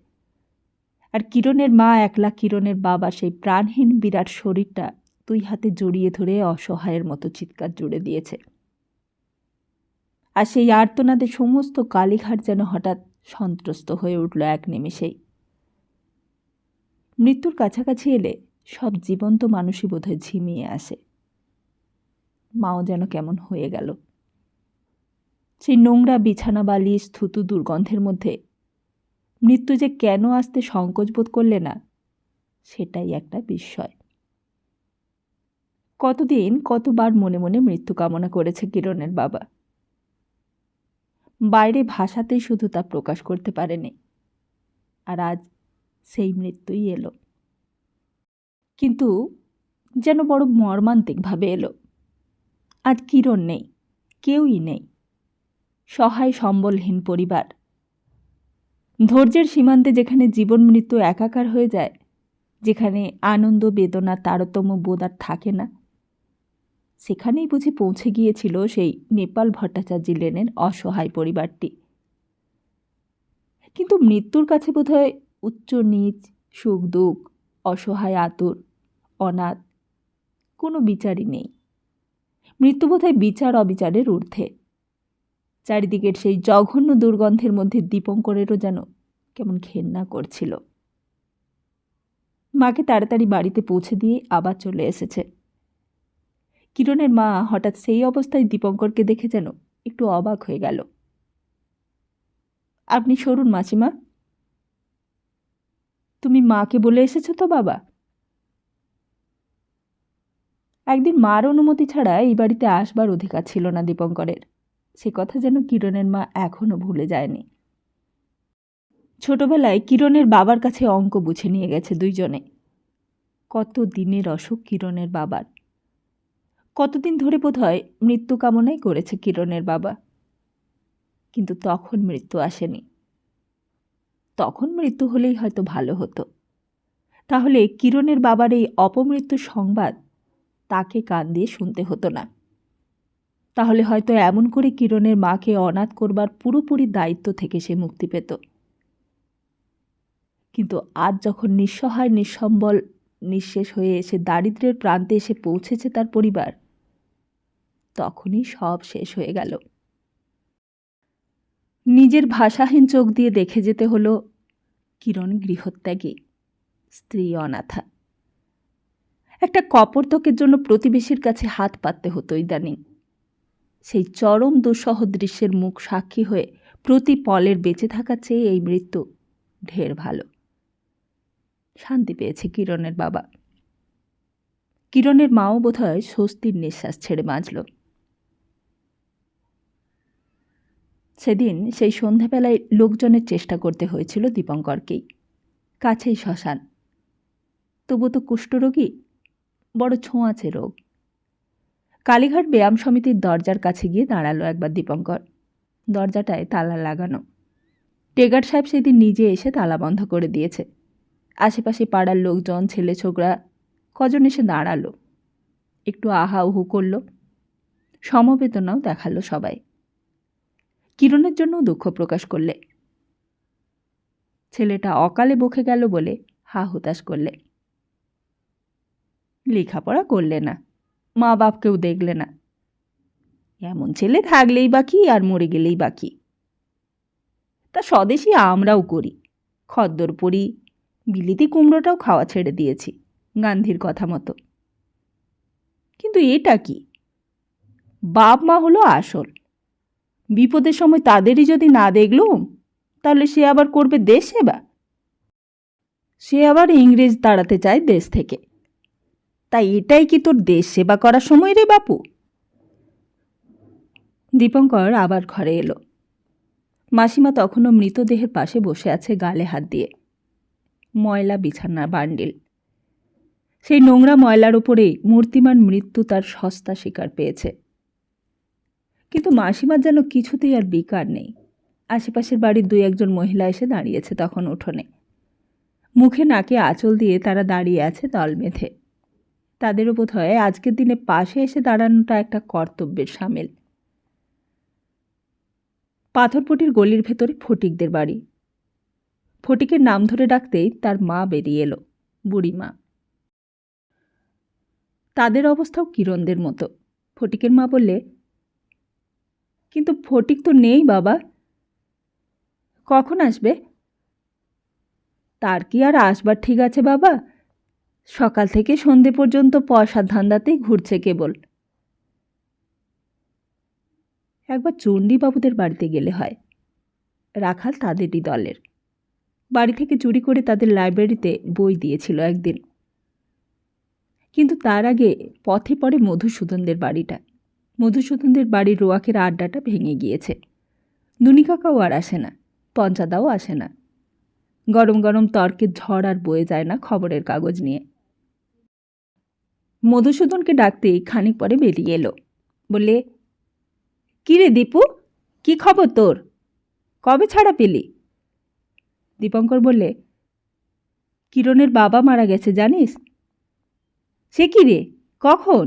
আর কিরণের মা একলা কিরণের বাবা সেই প্রাণহীন বিরাট শরীরটা 2 হাতে জড়িয়ে ধরে অসহায়ের মতো চিৎকার জুড়ে দিয়েছে। আর সেই আর্তনাদে সমস্ত কালীঘাট যেন হঠাৎ সন্ত্রস্ত হয়ে উঠল এক নিমেষেই। মৃত্যুর কাছাকাছি এলে সব জীবন্ত মানুষই বোধহয় ঝিমিয়ে আসে। মাও যেন কেমন হয়ে গেল। সেই নোংরা বিছানা বালিশ থুতু দুর্গন্ধের মধ্যে মৃত্যু যে কেন আসতে সংকোচ বোধ করলে না, সেটাই একটা বিস্ময়। কতদিন কতবার মনে মনে মৃত্যু কামনা করেছে কিরণের বাবা, বাইরে ভাষাতেই শুধু তা প্রকাশ করতে পারেনি। আর আজ সেই মৃত্যুই এলো, কিন্তু যেন বড় মর্মান্তিকভাবে এলো। আজ কিরণ নেই, কেউই নেই। সহায় সম্বলহীন পরিবার। ধৈর্যের সীমান্তে যেখানে জীবন মৃত্যু একাকার হয়ে যায়, যেখানে আনন্দ বেদনা তারতম্য বোধ আর থাকে না, সেখানেই বুঝি পৌঁছে গিয়েছিল সেই নেপাল ভট্টাচার্য লেনের অসহায় পরিবারটি। কিন্তু মৃত্যুর কাছে বোধহয় উচ্চ নীচ, সুখ দুঃখ, অসহায় আতুর, অনাথ কোনো বিচারই নেই। মৃত্যু বোধহয় বিচার অবিচারের ঊর্ধ্বে। চারিদিকের সেই জঘন্য দুর্গন্ধের মধ্যে দীপঙ্করেরও যেন কেমন ঘেন্না করছিল। মাকে তাড়াতাড়ি বাড়িতে পৌঁছে দিয়ে আবার চলে এসেছে। কিরণের মা হঠাৎ সেই অবস্থায় দীপঙ্করকে দেখে যেন একটু অবাক হয়ে গেল। আপনি সরুন মাসিমা। তুমি মাকে বলে এসেছো তো বাবা? একদিন মার অনুমতি ছাড়া এই বাড়িতে আসবার অধিকার ছিল না দীপঙ্করের। সে কথা যেন কিরণের মা এখনো ভুলে যায়নি। ছোটবেলায় কিরণের বাবার কাছে অঙ্ক বুঝে নিয়ে গেছে দুইজনে। কত দিনের অসুখ কিরণের বাবার। কতদিন ধরে বোধহয় মৃত্যু কামনাই করেছে কিরণের বাবা, কিন্তু তখন মৃত্যু আসেনি। তখন মৃত্যু হলেই হয়তো ভালো হতো। তাহলে কিরণের বাবার এই অপমৃত্যুর সংবাদ তাকে কান দিয়ে শুনতে হতো না। তাহলে হয়তো এমন করে কিরণের মাকে অনাথ করবার পুরোপুরি দায়িত্ব থেকে সে মুক্তি পেত। কিন্তু আজ যখন নিঃসহায় নিঃসম্বল নিঃশেষ হয়ে এসে দারিদ্র্যের প্রান্তে এসে পৌঁছেছে তার পরিবার, তখনই সব শেষ হয়ে গেল। নিজের ভাষাহীন চোখ দিয়ে দেখে যেতে হলো কিরণ গৃহত্যাগী, স্ত্রী অনাথা। একটা কপর্তকের জন্য প্রতিবেশীর কাছে হাত পাততে হতো ইদানিং। সেই চরম দুঃসহ দৃশ্যের মুখ সাক্ষী হয়ে প্রতি পলের বেঁচে থাকার চেয়ে এই মৃত্যু ঢের ভালো। শান্তি পেয়েছে কিরণের বাবা। কিরণের মাও বোধহয় স্বস্তির নিঃশ্বাস ছেড়ে বাঁচল। সেদিন সেই সন্ধ্যাবেলায় লোকজনের চেষ্টা করতে হয়েছিল দীপঙ্করকেই। কাছেই শ্মশান, তবু তো কুষ্ঠরোগী, বড় ছোঁয়াচে রোগ। কালীঘাট ব্যায়াম সমিতির দরজার কাছে গিয়ে দাঁড়ালো একবার দীপঙ্কর। দরজাটায় তালা লাগানো। টেগার সাহেব সেদিন নিজে এসে তালা বন্ধ করে দিয়েছে। আশেপাশে পাড়ার লোকজন, ছেলে ছোকরা কজন এসে দাঁড়ালো, একটু আহা উহু করল, সমবেদনাও দেখালো সবাই। কিরণের জন্যও দুঃখ প্রকাশ করলে। ছেলেটা অকালে বকে গেল বলে হা হুতাশ করলে। লেখাপড়া করলে না, মা বাপকেও দেখলে না, এমন ছেলে থাকলেই বাকি আর মরে গেলেই বাকি। তা স্বদেশী আমরাও করি, খদ্দর পড়ি, বিলিতি কুমড়োটাও খাওয়া ছেড়ে দিয়েছি গান্ধীর কথা মতো। কিন্তু এটা কি? বাপ মা হলো আসল। বিপদের সময় তাদেরই যদি না দেখলুম, তাহলে সে আবার করবে দেশ সেবা। সে আবার ইংরেজ তাড়াতে চায় দেশ থেকে। তাই এটাই কি তোর দেশ সেবা করার সময় রে বাপু? দীপঙ্কর আবার ঘরে এলো। মাসিমা তখনও মৃতদেহের পাশে বসে আছে, গালে হাত দিয়ে। ময়লা বিছানা বান্ডিল। সেই নোংরা ময়লার উপরেই মূর্তিমান মৃত্যু তার সস্তা শিকার পেয়েছে। কিন্তু মাসিমার যেন কিছুতেই আর বিকার নেই। আশেপাশের বাড়ির 2-1 মহিলা এসে দাঁড়িয়েছে তখন উঠোনে। মুখে নাকে আঁচল দিয়ে তারা দাঁড়িয়ে আছে দল বেঁধে। তাদেরও বোধ হয় আজকের দিনে পাশে এসে দাঁড়ানোটা একটা কর্তব্যের সামিল। পাথরপটির গলির ভেতরে ফটিকদের বাড়ি। ফটিকের নাম ধরে ডাকতেই তার মা বেরিয়ে এলো, বুড়ি মা। তাদের অবস্থাও কিরণদের মতো। ফটিকের মা বললে, কিন্তু ফটিক তো নেই বাবা। কখন আসবে? তার কি আর আসবার ঠিক আছে বাবা? সকাল থেকে সন্ধে পর্যন্ত পয়সার ধান্দাতেই ঘুরছে কেবল। একবার চণ্ডীবাবুদের বাড়িতে গেলে হয়। রাখাল তাদেরই দলের। বাড়ি থেকে চুরি করে তাদের লাইব্রেরিতে বই দিয়েছিল একদিন। কিন্তু তার আগে পথে পড়ে মধুসূদনদের বাড়িটা। মধুসূদনদের বাড়ির রোয়াকের আড্ডাটা ভেঙে গিয়েছে। দুনিকাকাও আর আসে না, পঞ্চাদাও আসে না। গরম গরম তর্কের ঝড় আর বয়ে যায় না খবরের কাগজ নিয়ে। মধুসূদনকে ডাকতেই খানিক পরে বেরিয়ে এলো। বললে, কী রে দীপু, কি খবর তোর? কবে ছাড়া পেলি? দীপঙ্কর বললে, কিরণের বাবা মারা গেছে জানিস? সে কি রে, কখন?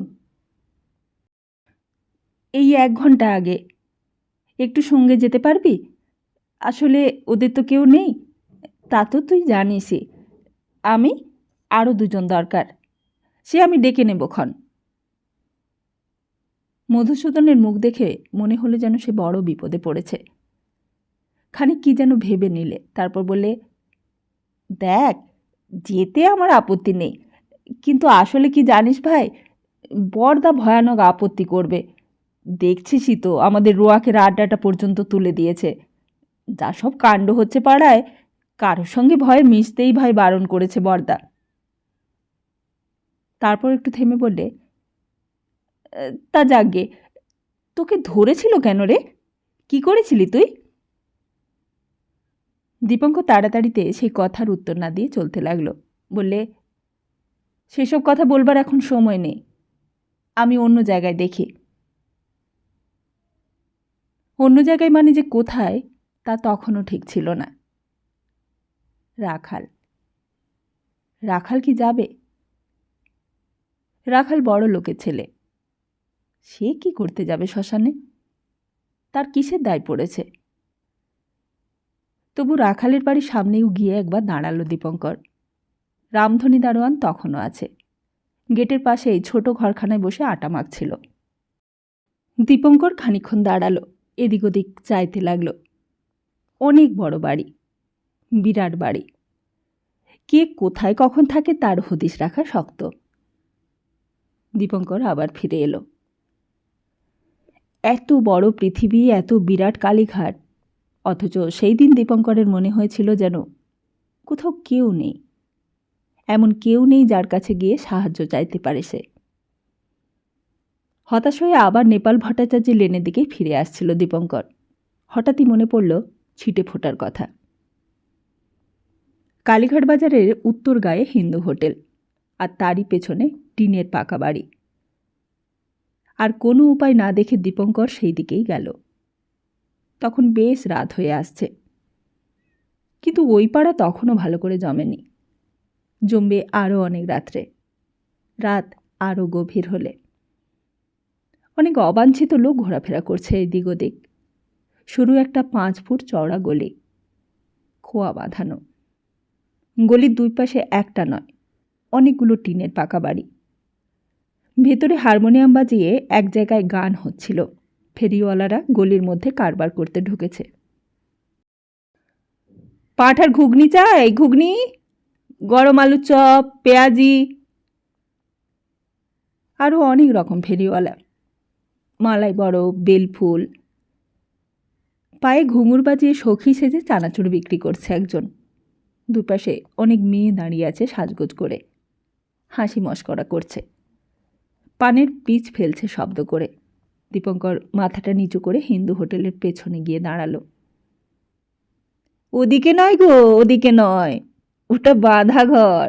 এই 1 ঘন্টা আগে। একটু সঙ্গে যেতে পারবি? আসলে ওদের তো কেউ নেই, তা তো তুই জানিসই। আমি আরও 2 জন দরকার, সে আমি ডেকে নেব ক্ষণ। মধুসূদনের মুখ দেখে মনে হলো যেন সে বড় বিপদে পড়েছে। খানিক কি যেন ভেবে নিলে, তারপর বললে, দেখ, যেতে আমার আপত্তি নেই, কিন্তু আসলে কি জানিস ভাই, বড়দা ভয়ানক আপত্তি করবে। দেখছিসই তো আমাদের রোয়াকের আড্ডাটা পর্যন্ত তুলে দিয়েছে। যা সব কাণ্ড হচ্ছে পাড়ায়, কারোর সঙ্গে ভয়ে মিশতেই ভাই বারণ করেছে বড়দা। তারপর একটু থেমে বললে, তা যাকগে, তোকে ধরেছিল কেন রে? কি করেছিলি তুই? দীপঙ্কর তাড়াতাড়িতে সেই কথার উত্তর না দিয়ে চলতে লাগলো। বললে, সেসব কথা বলবার এখন সময় নেই, আমি অন্য জায়গায় দেখি। অন্য জায়গায় মানে যে কোথায় তা তখনও ঠিক ছিল না। রাখাল রাখাল কি যাবে? রাখাল বড় লোকের ছেলে, সে কি করতে যাবে শ্মশানে? তার কিসের দায় পড়েছে? তবু রাখালের বাড়ির সামনেও গিয়ে একবার দাঁড়ালো দীপঙ্কর। রামধনী দারোয়ান তখনও আছে। গেটের পাশেই ছোট ঘরখানায় বসে আটা মাখছিল। দীপঙ্কর খানিকক্ষণ দাঁড়ালো, এদিক ওদিক চাইতে লাগলো। অনেক বড় বাড়ি, বিরাট বাড়ি। কে কোথায় কখন থাকে তার হদিশ রাখা শক্ত। দীপঙ্কর আবার ফিরে এলো। এত বড় পৃথিবী, এত বিরাট কালীঘাট, অথচ সেই দিন দীপঙ্করের মনে হয়েছিল যেন কোথাও কেউ নেই। এমন কেউ নেই যার কাছে গিয়ে সাহায্য চাইতে পারে সে। হতাশ হয়ে আবার নেপাল ভট্টাচার্যের লেনের দিকে ফিরে আসছিল দীপঙ্কর। হঠাৎই মনে পড়ল ছিটে ফোটার কথা। কালীঘাট বাজারের উত্তর গায়ে হিন্দু হোটেল, আর তারই পেছনে টিনের পাকা বাড়ি। আর কোনো উপায় না দেখে দীপঙ্কর সেই দিকেই গেল। তখন বেশ রাত হয়ে আসছে, কিন্তু ওই পাড়া তখনও ভালো করে জমেনি। জমবে আরও অনেক রাত্রে, রাত আরও গভীর হলে। অনেক অবাঞ্ছিত লোক ঘোরাফেরা করছে এদিক ওদিক। শুরু একটা 5 ফুট চওড়া গলি, খোয়া বাঁধানো। গলির 2 পাশে একটা নয়, অনেকগুলো টিনের পাকা বাড়ি। ভেতরে হারমোনিয়াম বাজিয়ে এক জায়গায় গান হচ্ছিল। ফেরিওয়ালারা গলির মধ্যে কারবার করতে ঢুকেছে। পাঁঠার ঘুগনি চাই, ঘুগনি, গরম আলুর চপ, পেঁয়াজি। আরও অনেক রকম ফেরিওয়ালা, মালাই বরফ, বেলফুল। পায়ে ঘুঙুর বাজিয়ে সখী সেজে চানাচুর বিক্রি করছে একজন। দুপাশে অনেক মেয়ে দাঁড়িয়ে আছে সাজগোজ করে, হাসি মশকরা করছে, পানের পিচ ফেলছে শব্দ করে। দীপঙ্কর মাথাটা নিচু করে হিন্দু হোটেলের পেছনে গিয়ে দাঁড়ালো। ওদিকে নয় গো, ওদিকে নয়, ওটা বাঁধা ঘর।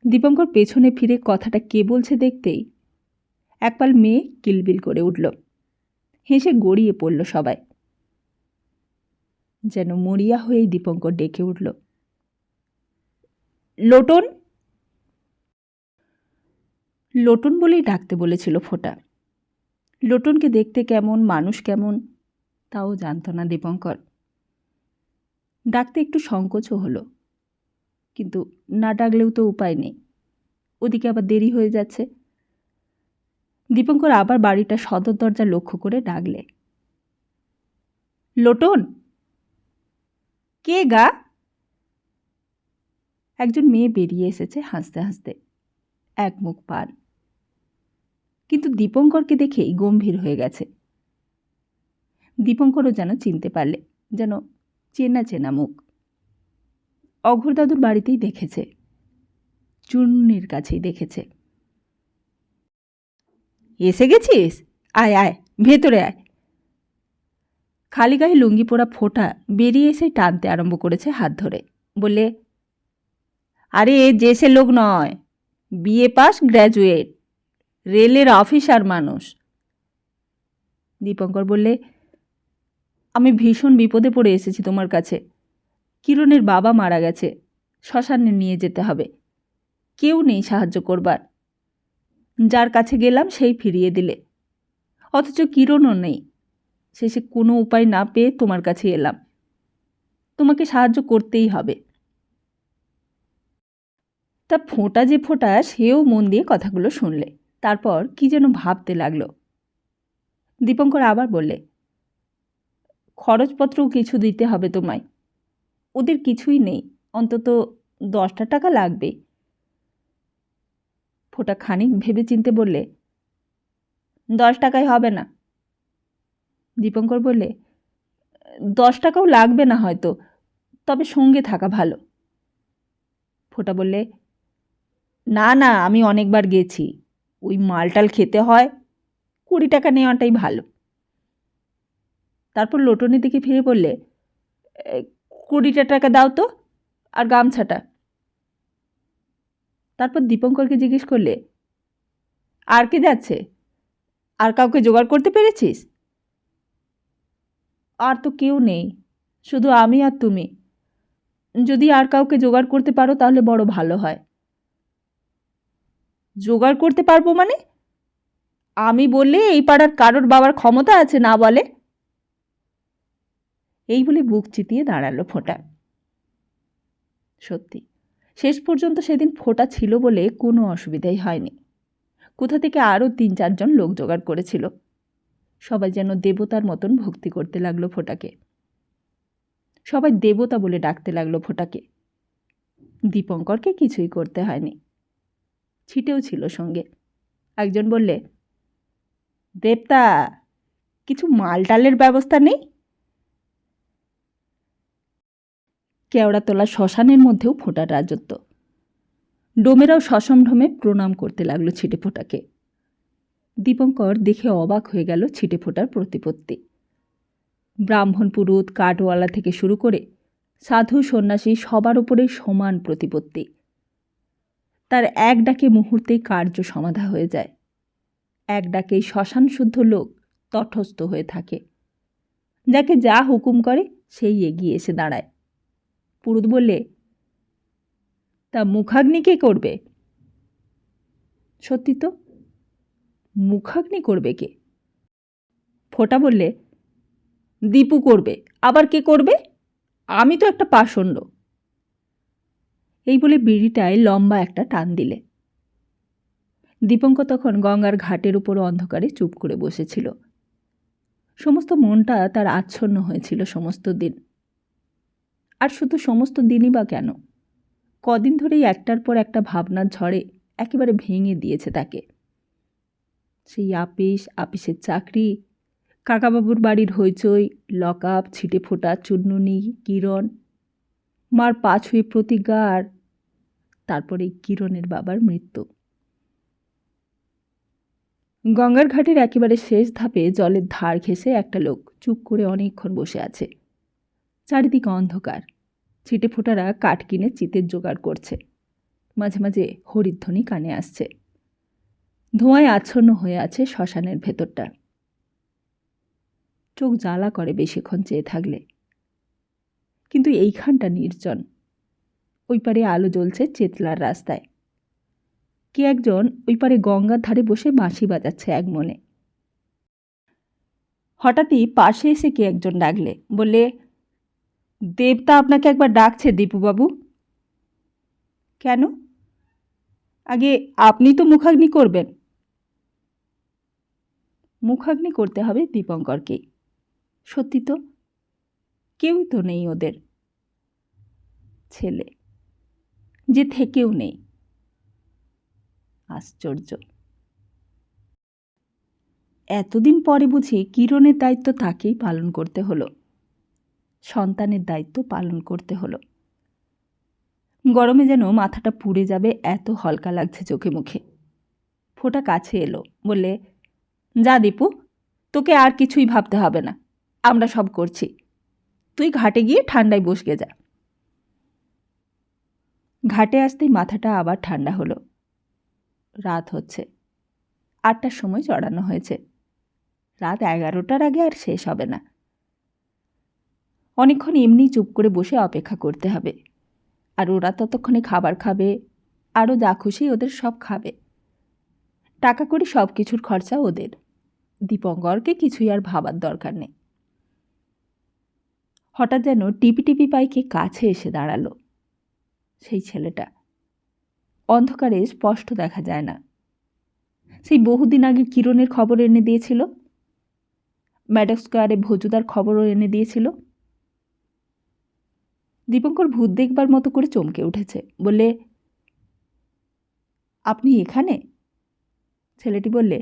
দীপঙ্কর পেছনে ফিরে কথাটা কে বলছে দেখতেই একপাল মেয়ে কিলবিল করে উঠল। হেসে গড়িয়ে পড়ল সবাই। যেন মরিয়া হয়েই দীপঙ্কর ডেকে উঠল, লোটন। লোটন বলেই ডাকতে বলেছিল ফোঁটা। লোটনকে দেখতে কেমন, মানুষ কেমন, তাও জানত না দীপঙ্কর। ডাকতে একটু সংকোচও হলো, কিন্তু না ডাকলেও তো উপায় নেই। ওদিকে আবার দেরি হয়ে যাচ্ছে। দীপঙ্কর আবার বাড়িটা সদর দরজা লক্ষ্য করে ডাকলে, লোটন। কে গা? একজন মেয়ে বেরিয়ে এসেছে হাসতে হাসতে, এক মুখ পান, কিন্তু দীপঙ্করকে দেখেই গম্ভীর হয়ে গেছে। দীপঙ্করও যেন চিনতে পারলে, যেন চেনা চেনা মুখ। অঘোরদাদুর বাড়িতেই দেখেছে, চূর্ণির কাছেই দেখেছে। এসে গেছিস? আয় আয়, ভেতরে আয়। খালি গায়ে লুঙ্গি পরা ফোঁটা বেরিয়ে এসে টানতে আরম্ভ করেছে হাত ধরে। বললে, আরে যে সে লোক নয়, বিএ পাস, গ্র্যাজুয়েট, রেলের অফিসার মানুষ। দীপঙ্কর বললে, আমি ভীষণ বিপদে পড়ে এসেছি তোমার কাছে। কিরণের বাবা মারা গেছে, শ্মশানে নিয়ে যেতে হবে। কেউ নেই সাহায্য করবার। যার কাছে গেলাম সেই ফিরিয়ে দিলে, অথচ কিরণও নেই। শেষে কোনো উপায় না পেয়ে তোমার কাছে এলাম। তোমাকে সাহায্য করতেই হবে। তা ফোঁটা যে ফোঁটা, সেও মন দিয়ে কথাগুলো শুনলে। তারপর কি যেন ভাবতে লাগলো। দীপঙ্কর আবার বললে, খরচপত্রও কিছু দিতে হবে তোমায়। ওদের কিছুই নেই, অন্তত 10টা টাকা লাগবে। ফোঁটা খানিক ভেবে চিনতে বললে, 10 টাকায় হবে না। দীপঙ্কর বললে, 10 টাকাও লাগবে না হয়তো, তবে সঙ্গে থাকা ভালো। ফোঁটা বললে, না না, আমি অনেকবার গেছি, ওই মালটাল খেতে হয়, 20 টাকা নেওয়াটাই ভালো। তারপর লোটনের দিকে ফিরে বললে, 20টা টাকা দাও তো, আর গামছাটা। তারপর দীপঙ্করকে জিজ্ঞেস করলে, আর কে যাচ্ছে? আর কাউকে জোগাড় করতে পেরেছিস? আর তো কেউ নেই, শুধু আমি আর তুমি। যদি আর কাউকে জোগাড় করতে পারো তাহলে বড় ভালো হয়। জোগাড় করতে পারবো মানে? আমি বললে এই পাড়ার কারোর বাবার ক্ষমতা আছে না বলে? এই বলে বুক চিতিয়ে দাঁড়ালো ফোঁটা। সত্যি, শেষ পর্যন্ত সেদিন ফোঁটা ছিল বলে কোনো অসুবিধাই হয়নি। কোথা থেকে আরও 3-4 জন লোক জোগাড় করেছিল। সবাই যেন দেবতার মতন ভক্তি করতে লাগলো ফোঁটাকে। সবাই দেবতা বলে ডাকতে লাগলো ফোঁটাকে। দীপঙ্করকে কিছুই করতে হয়নি। ছিটেও ছিল সঙ্গে। একজন বললে, দেবতা, কিছু মালটালের ব্যবস্থা নেই? কেওড়াতলা শ্মশানের মধ্যেও ফোঁটার রাজত্ব। ডোমেরাও সসম্ভ্রমে প্রণাম করতে লাগলো ছিটে ফোঁটাকে। দীপঙ্কর দেখে অবাক হয়ে গেল ছিটে ফোঁটার প্রতিপত্তি। ব্রাহ্মণ পুরুত কাঠওয়ালা থেকে শুরু করে সাধু সন্ন্যাসী সবার উপরেই সমান প্রতিপত্তি। তার এক ডাকে মুহূর্তেই কার্য সমাধা হয়ে যায়। এক ডাকেই শ্মশান শুদ্ধ লোক তটস্থ হয়ে থাকে। যাকে যা হুকুম করে সেই এগিয়ে এসে দাঁড়ায়। পুরুত বললে, তা মুখাগ্নি কে করবে? সত্যি তো, মুখাগ্নি করবে কে? ফোঁটা বললে, দীপু করবে। আবার কে করবে? আমি তো একটা পাষণ্ড। এই বলে বিড়িটায় লম্বা একটা টান দিলে। দীপঙ্কর তখন গঙ্গার ঘাটের উপর অন্ধকারে চুপ করে বসেছিল। সমস্ত মনটা তার আচ্ছন্ন হয়েছিল সমস্ত দিন। আর শুধু সমস্ত দিনই বা কেন, কদিন ধরেই একটার পর একটা ভাবনার ঝড়ে একেবারে ভেঙে দিয়েছে তাকে। সেই আপিসের চাকরি, কাকাবাবুর বাড়ির হইচই, লকআপ, ছিটে ফোঁটা, চুন্নুনি, কিরণ, মার পা ছুঁয়ে প্রতিজ্ঞা, আর তারপরে কিরণের বাবার মৃত্যু। গঙ্গার ঘাটের একেবারে শেষ ধাপে জলের ধার ঘেঁষে একটা লোক চুপ করে অনেকক্ষণ বসে আছে। চারিদিকে অন্ধকার। ছিটে ফোটারা কাঠ কিনে চিতের জোগাড় করছে। মাঝে মাঝে হরিধ্বনি কানে আসছে। ধোঁয়ায় আচ্ছন্ন হয়ে আছে শ্মশানের ভেতরটা। চোখ জ্বালা করে বেশিক্ষণ চেয়ে থাকলে। কিন্তু এইখানটা নির্জন। ওই পারে আলো জ্বলছে চেতলার রাস্তায়। কে একজন ওই পারে গঙ্গার ধারে বসে বাঁশি বাজাচ্ছে এক মনে। হঠাৎই পাশে এসে কে একজন ডাকলে, বললে, দেবতা আপনাকে একবার ডাকছে দীপুবাবু। কেন? আগে আপনি তো মুখাগ্নি করবেন। মুখাগ্নি করতে হবে দীপঙ্করকেই। সত্যি তো, কেউই তো নেই ওদের। ছেলে যে থেকেও নেই। আশ্চর্য। এতদিন পরে বুঝি কিরণের দায়িত্ব তাকেই পালন করতে হলো। সন্তানের দায়িত্ব পালন করতে হলো। গরমে যেন মাথাটা পুড়ে যাবে, এত হালকা লাগছে চোখে মুখে। ফোঁটা কাছে এলো, বললে, যা দীপু, তোকে আর কিছুই ভাবতে হবে না, আমরা সব করছি। তুই ঘাটে গিয়ে ঠান্ডায় বসকে যা। ঘাটে আসতেই মাথাটা আবার ঠান্ডা হলো। রাত হচ্ছে। 8টার সময় চড়ানো হয়েছে। রাত 11টার আগে আর শেষ হবে না। অনেকক্ষণ এমনি চুপ করে বসে অপেক্ষা করতে হবে। আর ওরা ততক্ষণে খাবার খাবে, আরও যা খুশি ওদের সব খাবে। টাকা করি সব কিছুর খরচা ওদের। দীপঙ্করকে কিছুই আর ভাবার দরকার নেই। হঠাৎ যেন টিপি টিপি পাইকে কাছে এসে দাঁড়ালো। সেই ছেলেটা। অন্ধকারে স্পষ্ট দেখা যায় না। সেই বহুদিন আগে কিরণের খবর এনে দিয়েছিল। ম্যাডক স্কোয়ারে ভজুদার খবরও এনে দিয়েছিল। দীপঙ্কর ভূত দেখবার মতো করে চমকে উঠেছে। বললে, আপনি এখানে? ছেলেটি বললে,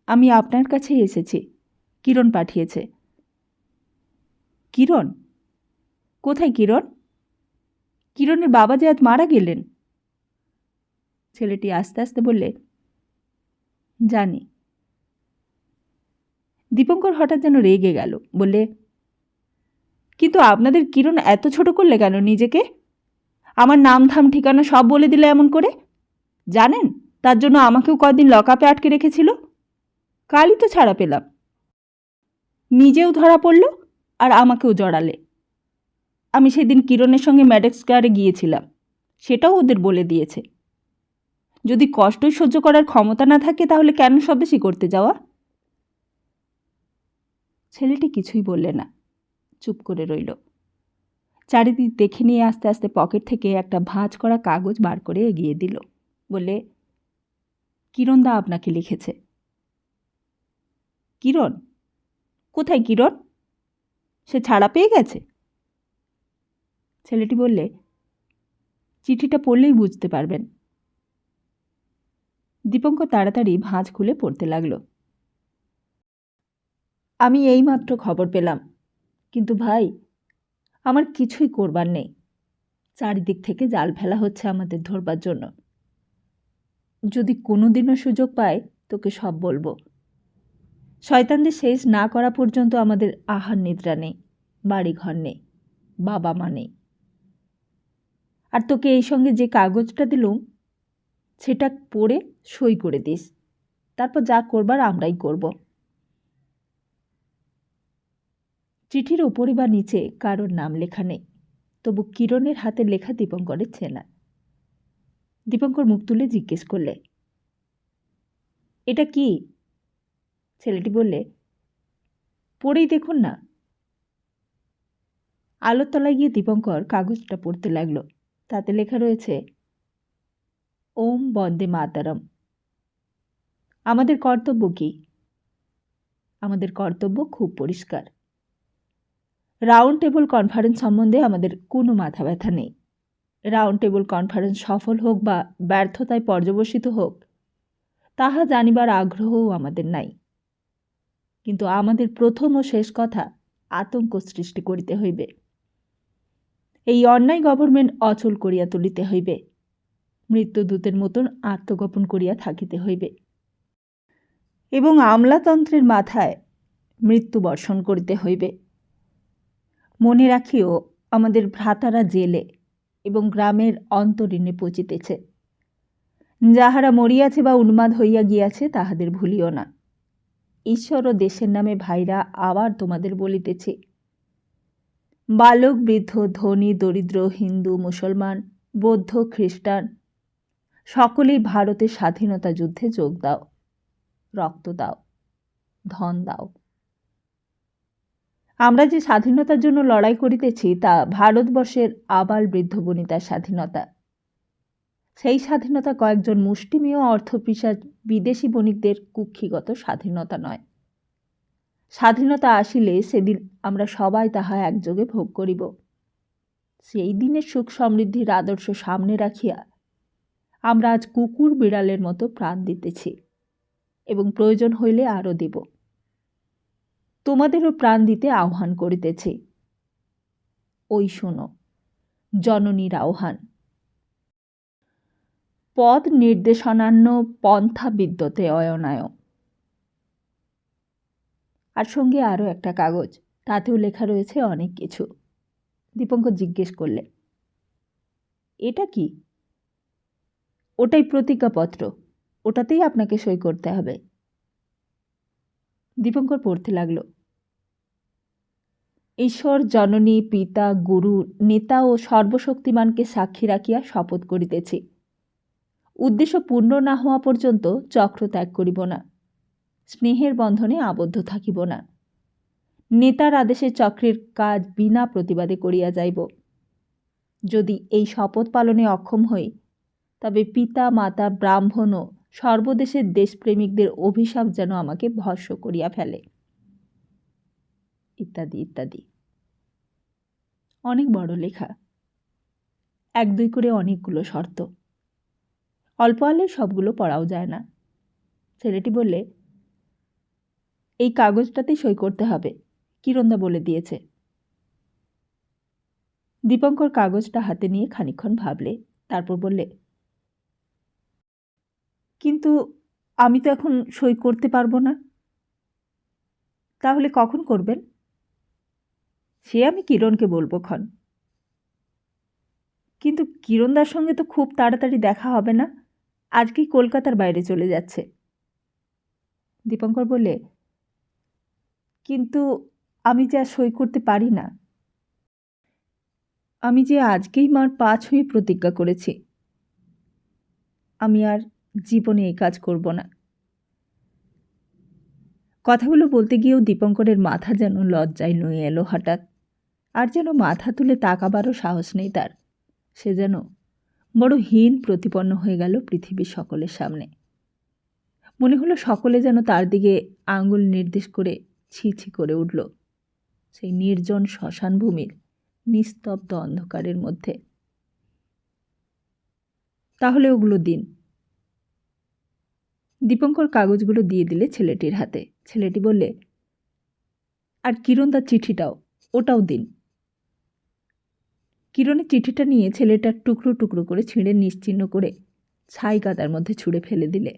আমি আপনার কাছেই এসেছি, কিরণ পাঠিয়েছে। কিরণ? কোথায় কিরণ? কিরণের বাবা যে আজ মারা গেলেন। ছেলেটি আস্তে আস্তে বললে, জানি। দীপঙ্কর হঠাৎ যেন রেগে গেল। বললে, কিন্তু আপনাদের কিরণ এত ছোট করলে কেন নিজেকে? আমার নাম ধাম ঠিকানা সব বলে দিলে এমন করে। জানেন, তার জন্য আমাকেও কদিন লকআপে আটকে রেখেছিল। কালই তো ছাড়া পেলাম। নিজেও ধরা পড়ল আর আমাকেও জড়ালে। আমি সেদিন কিরণের সঙ্গে ম্যাডক স্কোয়ারে গিয়েছিলাম, সেটাও ওদের বলে দিয়েছে। যদি কষ্টই সহ্য করার ক্ষমতা না থাকে তাহলে কেন স্বদেশী করতে যাওয়া? ছেলেটি কিছুই বললে না, চুপ করে রইল। চারিদিক দেখে নিয়ে আস্তে আস্তে পকেট থেকে একটা ভাঁজ করা কাগজ বার করে এগিয়ে দিল। বলে, কিরণদা আপনাকে লিখেছে। কিরণ? কোথায় কিরণ? সে ছাড়া পেয়ে গেছে? ছেলেটি বললে, চিঠিটা পড়লেই বুঝতে পারবেন। দীপঙ্কর তাড়াতাড়ি ভাঁজ খুলে পড়তে লাগল। আমি এইমাত্র খবর পেলাম, কিন্তু ভাই, আমার কিছুই করবার নেই। চারিদিক থেকে জাল ফেলা হচ্ছে আমাদের ধরবার জন্য। যদি কোনোদিনও সুযোগ পাই তোকে সব বলবো। শয়তানদের শেষ না করা পর্যন্ত আমাদের আহার নিদ্রা নেই, বাড়িঘর নেই, বাবা মা নেই। আর তোকে এই সঙ্গে যে কাগজটা দিলুম সেটা পড়ে সই করে দিস, তারপর যা করবার আমরাই করব। চিঠির ওপরে বা নিচে কারোর নাম লেখা নেই, তবু কিরণের হাতে লেখা দীপঙ্করের চেনা। দীপঙ্কর মুখ তুলে জিজ্ঞেস করলে, এটা কি? ছেলেটি বললে, পড়েই দেখুন না। আলোর তলায় গিয়ে দীপঙ্কর কাগজটা পড়তে লাগল। তাতে লেখা রয়েছে, ওম বন্দে মাতারম। আমাদের কর্তব্য কি? আমাদের কর্তব্য খুব পরিষ্কার। রাউন্ড টেবল কনফারেন্স সম্বন্ধে আমাদের কোনো মাথা ব্যথা নেই। রাউন্ড টেবল কনফারেন্স সফল হোক বা ব্যর্থতায় পর্যবসিত হোক, তাহা জানিবার আগ্রহও আমাদের নাই। কিন্তু আমাদের প্রথম ও শেষ কথা আতঙ্ক সৃষ্টি করিতে হইবে। এই অন্যায় গভর্নমেন্ট অচল করিয়া তুলিতে হইবে, মৃত্যুদূতের মতন আত্মগোপন করিয়া থাকিতে হইবে এবং আমলাতন্ত্রের মাথায় মৃত্যু বর্ষণ করিতে হইবে। মনে রাখিও, আমাদের ভ্রাতারা জেলে এবং গ্রামের অন্তরীণে পচিতেছে। যাহারা মরিয়াছে বা উন্মাদ হইয়া গিয়াছে তাহাদের ভুলিও না। ঈশ্বর ও দেশের নামে ভাইরা আবার তোমাদের বলিতেছে, বালক বৃদ্ধ ধনী দরিদ্র হিন্দু মুসলমান বৌদ্ধ খ্রিস্টান সকলেই ভারতের স্বাধীনতা যুদ্ধে যোগ দাও, রক্ত দাও, ধন দাও। আমরা যে স্বাধীনতার জন্য লড়াই করিতেছি তা ভারতবর্ষের আবাল বৃদ্ধ বনিতার স্বাধীনতা। সেই স্বাধীনতা কয়েকজন মুষ্টিমেয় অর্থপিশাচ বিদেশি বণিকদের কুক্ষিগত স্বাধীনতা নয়। স্বাধীনতা আসিলে সেদিন আমরা সবাই তাহা একযোগে ভোগ করিব। সেই দিনের সুখ সমৃদ্ধির আদর্শ সামনে রাখিয়া আমরা আজ কুকুর বিড়ালের মতো প্রাণ দিতেছি এবং প্রয়োজন হইলে আরও দিব। তোমাদেরও প্রাণ দিতে আহ্বান করিতেছি। ওই শোনো, জননীর আহ্বান। পদ নির্দেশনান্য পন্থা বিদ্যতে অয়নায়। আর সঙ্গে আরও একটা কাগজ, তাতেও লেখা রয়েছে অনেক কিছু। দীপঙ্কর জিজ্ঞেস করলে, এটা কি? ওটাই প্রতিজ্ঞাপত্র, ওটাতেই আপনাকে সই করতে হবে। দীপঙ্কর পড়তে লাগল। ঈশ্বর জননী পিতা গুরু নেতা ও সর্বশক্তিমানকে সাক্ষী রাখিয়া শপথ করিতেছি, উদ্দেশ্য পূর্ণ না হওয়া পর্যন্ত চক্র ত্যাগ করিব না, স্নেহের বন্ধনে আবদ্ধ থাকিব না, নেতার আদেশে চক্রের কাজ বিনা প্রতিবাদে করিয়া যাইব। যদি এই শপথ পালনে অক্ষম হই তবে পিতা মাতা ব্রাহ্মণ ও সর্বদেশের দেশপ্রেমিকদের অভিশাপ যেন আমাকে ভস্ম করিয়া ফেলে, ইত্যাদি ইত্যাদি। অনেক বড় লেখা, এক দুই করে অনেকগুলো শর্ত। অল্প আলে সবগুলো পড়াও যায় না। ছেলেটি বললে, এই কাগজটাতেই সই করতে হবে, কিরণদা বলে দিয়েছে। দীপঙ্কর কাগজটা হাতে নিয়ে খানিকক্ষণ ভাবলে, তারপর বললে, কিন্তু আমি তো এখন সই করতে পারবো না। তাহলে কখন করবেন? সে আমি কিরণকে বলবো ক্ষণ। কিন্তু কিরণদার সঙ্গে তো খুব তাড়াতাড়ি দেখা হবে না, আজকেই কলকাতার বাইরে চলে যাচ্ছে। দীপঙ্কর বললে, কিন্তু আমি যে আর সই করতে পারি না। আমি যে আজকেই মার পা ছুঁয়ে প্রতিজ্ঞা করেছি, আমি আর জীবনে এই কাজ করব না। কথাগুলো বলতে গিয়েও দীপঙ্করের মাথা যেন লজ্জায় নুয়ে এলো হঠাৎ, আর যেন মাথা তুলে তাকাবারও সাহস নেই তার। সে যেন বড় হীন প্রতিপন্ন হয়ে গেল পৃথিবীর সকলের সামনে। মনে হলো সকলে যেন তার দিকে আঙুল নির্দেশ করে ছি ছি করে উঠল সেই নির্জন শ্মশান ভূমির নিস্তব্ধ অন্ধকারের মধ্যে। তাহলে ওগুলো দিন। দীপঙ্কর কাগজগুলো দিয়ে দিলে ছেলেটির হাতে। ছেলেটি বললে, আর কিরণদার চিঠিটাও, ওটাও দিন। কিরণের চিঠিটা নিয়ে ছেলেটা টুকরো টুকরো করে ছিঁড়ে নিশ্চিহ্ন করে ছাই কাদার মধ্যে ছুঁড়ে ফেলে দিলে।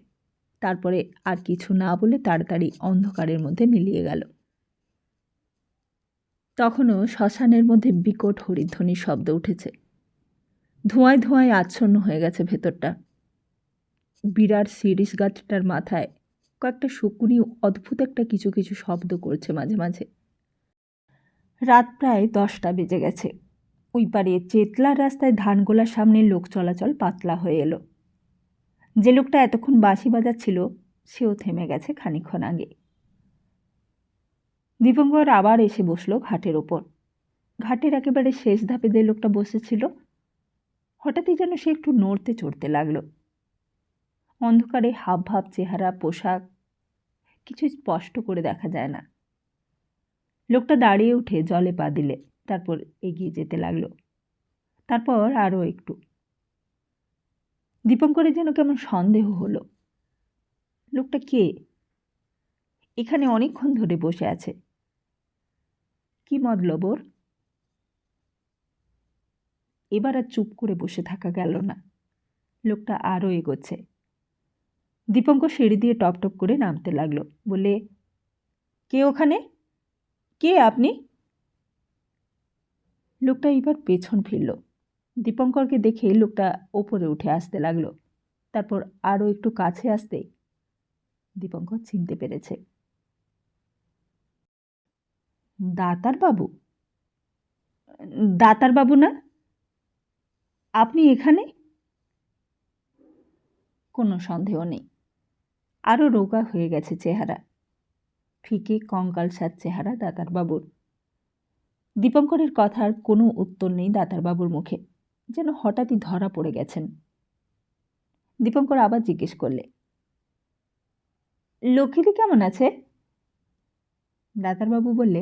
তারপরে আর কিছু না বলে তাড়াতাড়ি অন্ধকারের মধ্যে মিলিয়ে গেল। তখনও শ্মশানের মধ্যে বিকট হরিধ্বনির শব্দ উঠেছে। ধোঁয়ায় ধোঁয়ায় আচ্ছন্ন হয়ে গেছে ভেতরটা। বিরাট শিরিষ গাছটার মাথায় কয়েকটা শকুনি অদ্ভুত একটা কিছু কিছু শব্দ করছে মাঝে মাঝে। রাত প্রায় 10টা বেজে গেছে। ওই পারে চেতলার রাস্তায় ধানগোলার সামনে লোক চলাচল পাতলা হয়ে এলো। যে লোকটা এতক্ষণ বাঁশি বাজাচ্ছিল সেও থেমে গেছে খানিকক্ষণ আগে। দীপঙ্কর আবার এসে বসল ঘাটের ওপর। ঘাটের একেবারে শেষ ধাপে যে লোকটা বসেছিল হঠাৎই যেন সে একটু নড়তে চড়তে লাগলো। অন্ধকারে হাবভাব চেহারা পোশাক কিছু স্পষ্ট করে দেখা যায় না। লোকটা দাঁড়িয়ে উঠে জলে পা দিলে, তারপর এগিয়ে যেতে লাগলো। তারপর আরও একটু। দীপঙ্করের যেন কেমন সন্দেহ হলো, লোকটা কে? এখানে অনেকক্ষণ ধরে বসে আছে, কি মতলব ওর? এবার আর চুপ করে বসে থাকা গেল না। লোকটা আরও এগোচ্ছে। দীপঙ্কর সিঁড়ি দিয়ে টপ টপ করে নামতে লাগলো। বলে, কে ওখানে? কে আপনি? লোকটা এবার পেছন ফিরল। দীপঙ্করকে দেখে লোকটা ওপরে উঠে আসতে লাগলো। তারপর আরও একটু কাছে আসতে দীপঙ্কর চিনতে পেরেছে। দাতারবাবু? দাতারবাবু না? আপনি এখানে? কোনো সন্দেহ নেই, আরও রোগা হয়ে গেছে চেহারা। ফিকে কঙ্কালসার চেহারা দাতারবাবুর। দীপঙ্করের কথার কোনো উত্তর নেই দাতারবাবুর মুখে, যেন হঠাৎই ধরা পড়ে গেছেন। দীপঙ্কর আবার জিজ্ঞেস করলে, লক্ষ্মীদি কেমন আছে? দাতারবাবু বললে,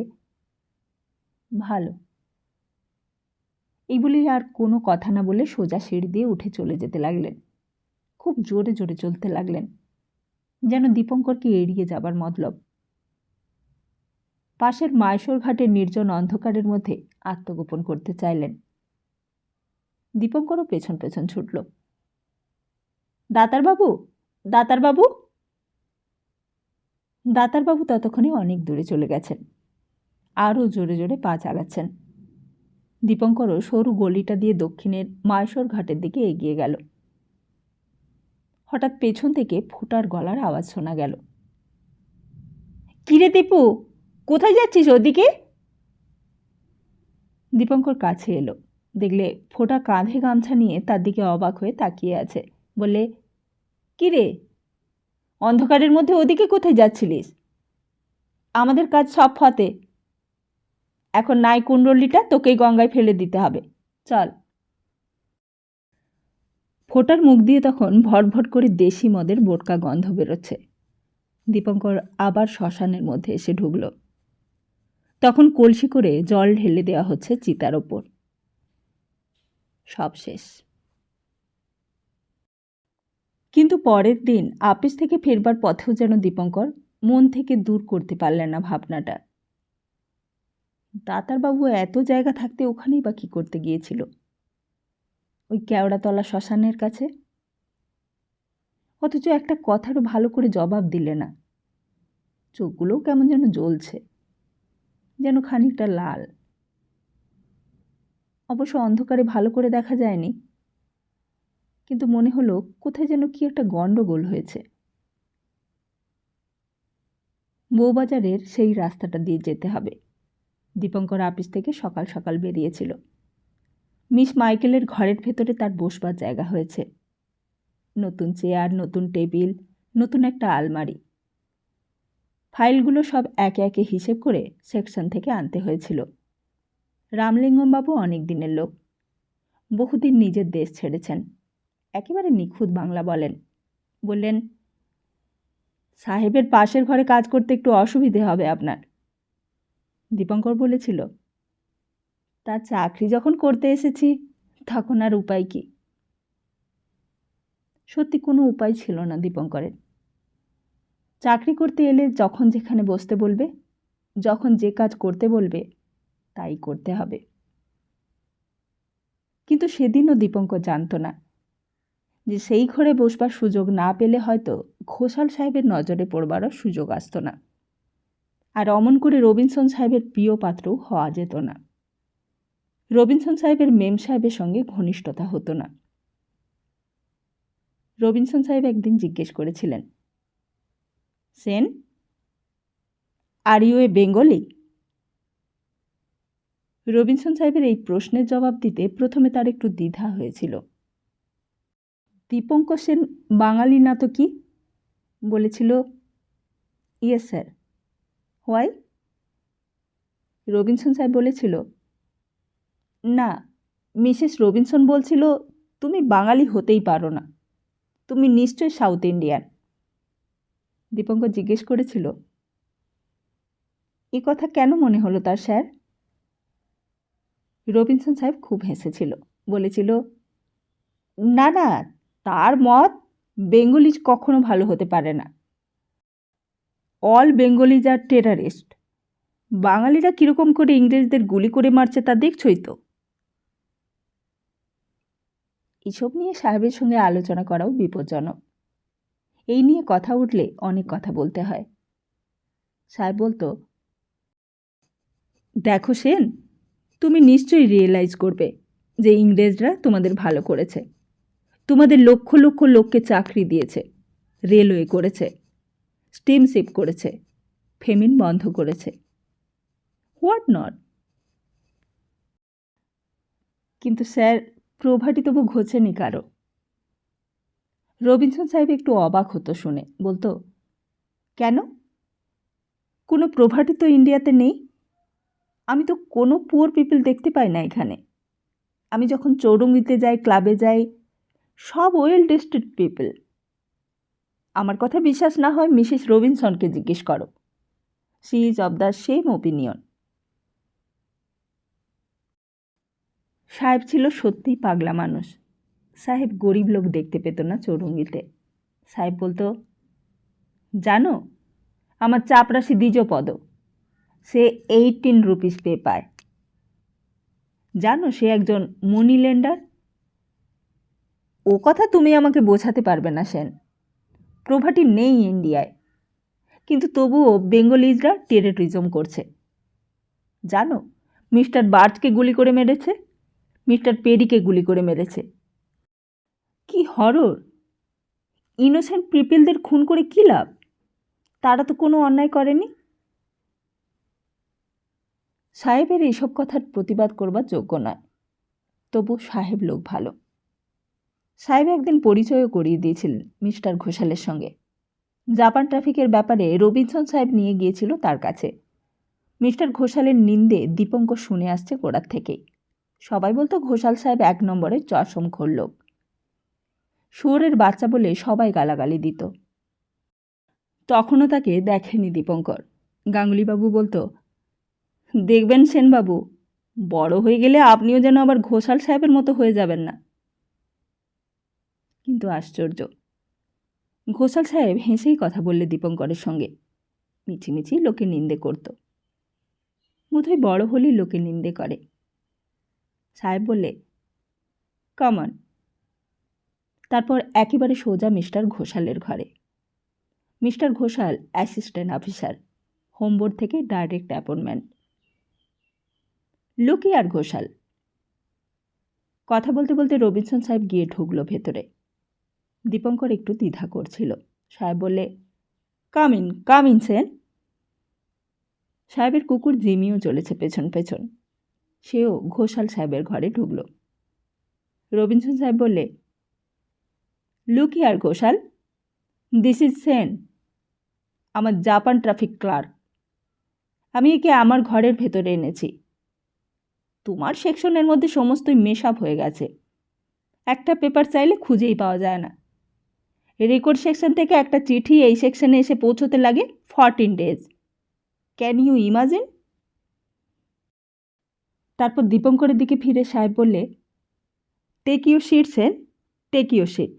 ভালো। এই বলে আর কোনো কথা না বলে সোজা সিঁড়ি দিয়ে উঠে চলে যেতে লাগলেন। খুব জোরে জোরে চলতে লাগলেন, যেন দীপঙ্করকে এড়িয়ে যাবার মতলব। পাশের মায়েশ্বর ঘাটের নির্জন অন্ধকারের মধ্যে আত্মগোপন করতে চাইলেন। দীপঙ্করও পেছন পেছন ছুটল। দাতারবাবু, দাতারবাবু! দাতারবাবু ততক্ষণে অনেক দূরে চলে গেছেন, আরও জোরে জোরে পা চালাচ্ছেন। দীপঙ্করও সরু গলিটা দিয়ে দক্ষিণের মায়েশ্বর ঘাটের দিকে এগিয়ে গেল। হঠাৎ পেছন থেকে ফোঁটার গলার আওয়াজ শোনা গেল। কিরে দীপু, কোথায় যাচ্ছিস ওদিকে? দীপঙ্কর কাছে এলো। দেখলে ফোঁটা কাঁধে গামছা নিয়ে তার দিকে অবাক হয়ে তাকিয়ে আছে। বললে, কিরে, অন্ধকারের মধ্যে ওদিকে কোথায় যাচ্ছিলিস? আমাদের কাজ সব ফতে। এখন নাই কুণ্ডলিটা তোকেই গঙ্গায় ফেলে দিতে হবে, চল। ফোঁটার মুখ দিয়ে তখন ভটভট করে দেশি মদের বোটকা গন্ধ বেরোচ্ছে। দীপঙ্কর আবার শ্মশানের মধ্যে এসে ঢুকল। তখন কলসি করে জল ঢেলে দেওয়া হচ্ছে চিতার ওপর। সব শেষ। কিন্তু পরের দিন আপিস থেকে ফেরবার পথেও যেন দীপঙ্কর মন থেকে দূর করতে পারলেন না ভাবনাটা। দাতারবাবু এত জায়গা থাকতে ওখানেই বা কী করতে গিয়েছিল? ওই কেওড়াতলা শ্মশানের কাছে? অথচ একটা কথারও ভালো করে জবাব দিলে না। চোখগুলোও কেমন যেন জ্বলছে, যেন খানিকটা লাল। অবশ্য অন্ধকারে ভালো করে দেখা যায়নি, কিন্তু মনে হলো কোথায় যেন কি একটা গণ্ডগোল হয়েছে। বউবাজারের সেই রাস্তাটা দিয়ে যেতে হবে। দীপঙ্কর আপিস থেকে সকাল সকাল বেরিয়েছিল। মিস মাইকেলের ঘরের ভেতরে তার বসবার জায়গা হয়েছে। নতুন চেয়ার, নতুন টেবিল, নতুন একটা আলমারি। ফাইলগুলো সব একে একে হিসেব করে সেকশন থেকে আনতে হয়েছিল। রামলিঙ্গমবাবু অনেক দিনের লোক, বহুদিন নিজের দেশ ছেড়েছেন, একেবারে নিখুঁত বাংলা বলেন। বললেন, সাহেবের পাশের ঘরে কাজ করতে একটু অসুবিধে হবে আপনার। দীপঙ্কর বলেছিল, তা চাকরি যখন করতে এসেছি তখন আর উপায় কি? সত্যি কোনো উপায় ছিল না দীপঙ্করের। চাকরি করতে এলে যখন যেখানে বসতে বলবে, যখন যে কাজ করতে বলবে তাই করতে হবে। কিন্তু সেদিনও দীপঙ্কর জানত না যে সেই ঘরে বসবার সুযোগ না পেলে হয়তো ঘোষাল সাহেবের নজরে পড়বারও সুযোগ আসত না, আর অমন করে রবিনসন সাহেবের প্রিয় পাত্রও হওয়া যেত না। রবিনসন সাহেবের মেম সাহেবের সঙ্গে ঘনিষ্ঠতা হতো না। রবিনসন সাহেব একদিন জিজ্ঞেস করেছিলেন, Sen, are you a Bengali? Robinson সাহেবের এই প্রশ্নের জবাব দিতে প্রথমে তার একটু দ্বিধা হয়েছিল। দীপঙ্কর সেন বাঙালি না তো কি? বলেছিল, ইয়েস স্যার। হোয়াই? রবিনসন সাহেব বলেছিল, না, মিসেস রবিনসন বলছিল তুমি বাঙালি হতেই পারো না, তুমি নিশ্চয়ই সাউথ ইন্ডিয়ান। দীপঙ্কর জিজ্ঞেস করেছিল, এ কথা কেন মনে হলো তার স্যার? রবিনসন সাহেব খুব হেসেছিল, বলেছিল, না না, তার মত বেঙ্গলিজ কখনো ভালো হতে পারে না। অল বেঙ্গলিজ আর টেরারিস্ট। বাঙালিরা কীরকম করে ইংরেজদের গুলি করে মারছে তা দেখছই তো। এসব নিয়ে সাহেবের সঙ্গে আলোচনা করাও বিপজ্জনক। এই নিয়ে কথা উঠলে অনেক কথা বলতে হয়। সাহেব বলতো, দেখো সেন, তুমি নিশ্চয়ই রিয়েলাইজ করবে যে ইংরেজরা তোমাদের ভালো করেছে। তোমাদের লক্ষ লক্ষ লোককে চাকরি দিয়েছে, রেলওয়ে করেছে, স্টিমশিপ করেছে, ফেমিন বন্ধ করেছে, হোয়াট নট। কিন্তু স্যার, প্রভাটি তবু ঘোচেনি কারো। রবিনসন সাহেব একটু অবাক হতো শুনে, বলতো, কেন? কোনো প্রভাটি তো ইন্ডিয়াতে নেই। আমি তো কোনো পুয়ার পিপল দেখতে পাই না এখানে। আমি যখন চৌরঙ্গিতে যাই, ক্লাবে যাই, সব ওয়েল ড্রেসড পিপল। আমার কথা বিশ্বাস না হয় মিসেস রবিনসনকে জিজ্ঞেস করো। She ease of the same opinion. সাহেব ছিল সত্যিই পাগলা মানুষ। সাহেব গরিব লোক দেখতে পেত না চৌরঙ্গিতে। সাহেব বলতো, জানো, আমার চাপরাশি দ্বিজপদ, সে 18 রুপিস পে পায়। জানো, সে একজন মানি লেন্ডার। ও কথা তুমি আমাকে বোঝাতে পারবে না সেন। প্রভাটি নেই ইন্ডিয়ায়, কিন্তু তবুও বেঙ্গলিজরা টেররিজম করছে। জানো, মিস্টার বার্থকে গুলি করে মেরেছে, মিস্টার পেরিকে গুলি করে মেরেছে। কি হরর! ইনোসেন্ট পিপলদের খুন করে কী লাভ? তারা তো কোনো অন্যায় করেনি। সাহেবের এইসব কথার প্রতিবাদ করবার যোগ্য নয়, তবু সাহেব লোক ভালো। সাহেব একদিন পরিচয়ও করিয়ে দিয়েছিলেন মিস্টার ঘোষালের সঙ্গে। জাপান ট্রাফিকের ব্যাপারে রবিনসন সাহেব নিয়ে গিয়েছিল তার কাছে। মিস্টার ঘোষালের নিন্দে দীপঙ্কর শুনে আসছে গোড়ার থেকেই। সবাই বলতো ঘোষাল সাহেব 1 নম্বরের চশমখোর লোক। শুয়োরের বাচ্চা বলে সবাই গালাগালি দিত। তখনও তাকে দেখেনি দীপঙ্কর। গাঙ্গুলিবাবু বলতো, দেখবেন সেনবাবু, বড় হয়ে গেলে আপনিও যেন আবার ঘোষাল সাহেবের মতো হয়ে যাবেন না। কিন্তু আশ্চর্য, ঘোষাল সাহেব হেসেই কথা বললে দীপঙ্করের সঙ্গে। মিছিমিছি লোকে নিন্দে করত। বোধহয় বড় হলেই লোকে নিন্দে করে। সাহেব বললে, কমন। তারপর একেবারে সোজা মিস্টার ঘোষালের ঘরে। মিস্টার ঘোষাল অ্যাসিস্ট্যান্ট অফিসার, হোমবোর্ড থেকে ডাইরেক্ট অ্যাপয়েন্টমেন্ট। লোকে আর ঘোষাল। কথা বলতে বলতে রবিনসন সাহেব গিয়ে ঢুকলো ভেতরে। দীপঙ্কর একটু দ্বিধা করছিল। সাহেব বললে, কাম ইন সেন। সাহেবের কুকুর জিমিও চলেছে পেছন পেছন। সেও ঘোষাল সাহেবের ঘরে ঢুকল। রবিনসন সাহেব বললে, look here Ghoshal, this is Sen, আমার জাপান ট্রাফিক ক্লার্ক। আমি একে আমার ঘরের ভেতরে এনেছি। তোমার সেকশনের মধ্যে সমস্তই মেশআপ হয়ে গেছে। একটা পেপার চাইলে খুঁজেই পাওয়া যায় না। রেকর্ড সেকশন থেকে একটা চিঠি এই সেকশনে এসে পৌঁছতে লাগে 14 ডেজ। Can you imagine? তারপর দীপঙ্করের দিকে ফিরে সাহেব বললে, take your seat Sen, take your seat.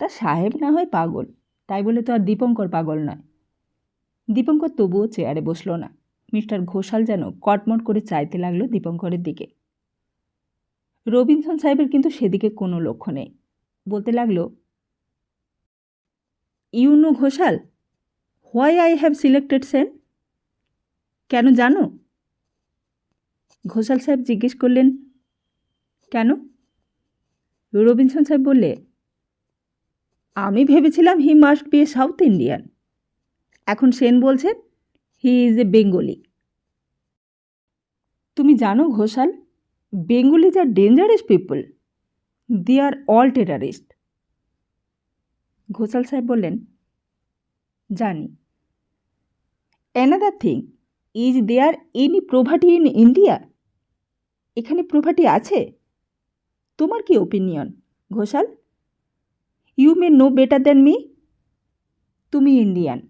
তা সাহেব না হয় পাগল, তাই বলে তো আর দীপঙ্কর পাগল নয়। দীপঙ্কর তবুও চেয়ারে বসল না। মিস্টার ঘোষাল যেন কটমট করে চাইতে লাগলো দীপঙ্করের দিকে। রবিনসন সাহেবের কিন্তু সেদিকে কোনো লক্ষ্য নেই। বলতে লাগলো, you know Ghosal, why I have selected Sen? কেন জানো? ঘোষাল সাহেব জিজ্ঞেস করলেন, কেন? রবিনসন সাহেব বললে, আমি ভেবেছিলাম he must be a south Indian. এখন সেন বলছেন হি ইজ এ বেঙ্গলি। তুমি জানো Ghosal, Bengalis are dangerous people. They are all terrorist. Ghosal সাহেব বললেন, জানি। Another thing, is there any poverty in India? এখানে প্রভার্টি আছে? তোমার কি opinion Ghosal? You may know better than me. তুমি ইন্ডিয়ান,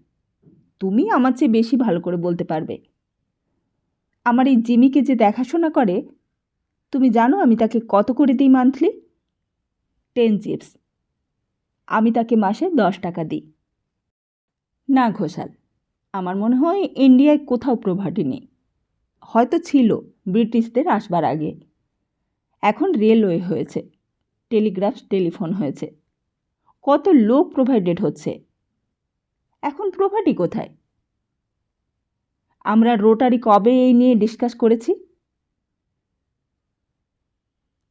তুমি আমার চেয়ে বেশি ভালো করে বলতে পারবে। আমার এই জিমিকে যে দেখাশোনা করে, তুমি জানো আমি তাকে কত করে দিই মান্থলি? 10 চিপস। আমি তাকে মাসে 10 টাকা দিই। না ঘোষাল, আমার মনে হয় ইন্ডিয়ায় কোথাও প্রভার্টি নেই। হয়তো ছিল ব্রিটিশদের আসবার আগে। এখন রেলওয়ে হয়েছে, টেলিগ্রাফ টেলিফোন হয়েছে, কত লোক প্রোভাইডেড হচ্ছে। এখন প্রপার্টি কোথায়? আমরা রোটারি কবে এই নিয়ে ডিসকাস করেছি?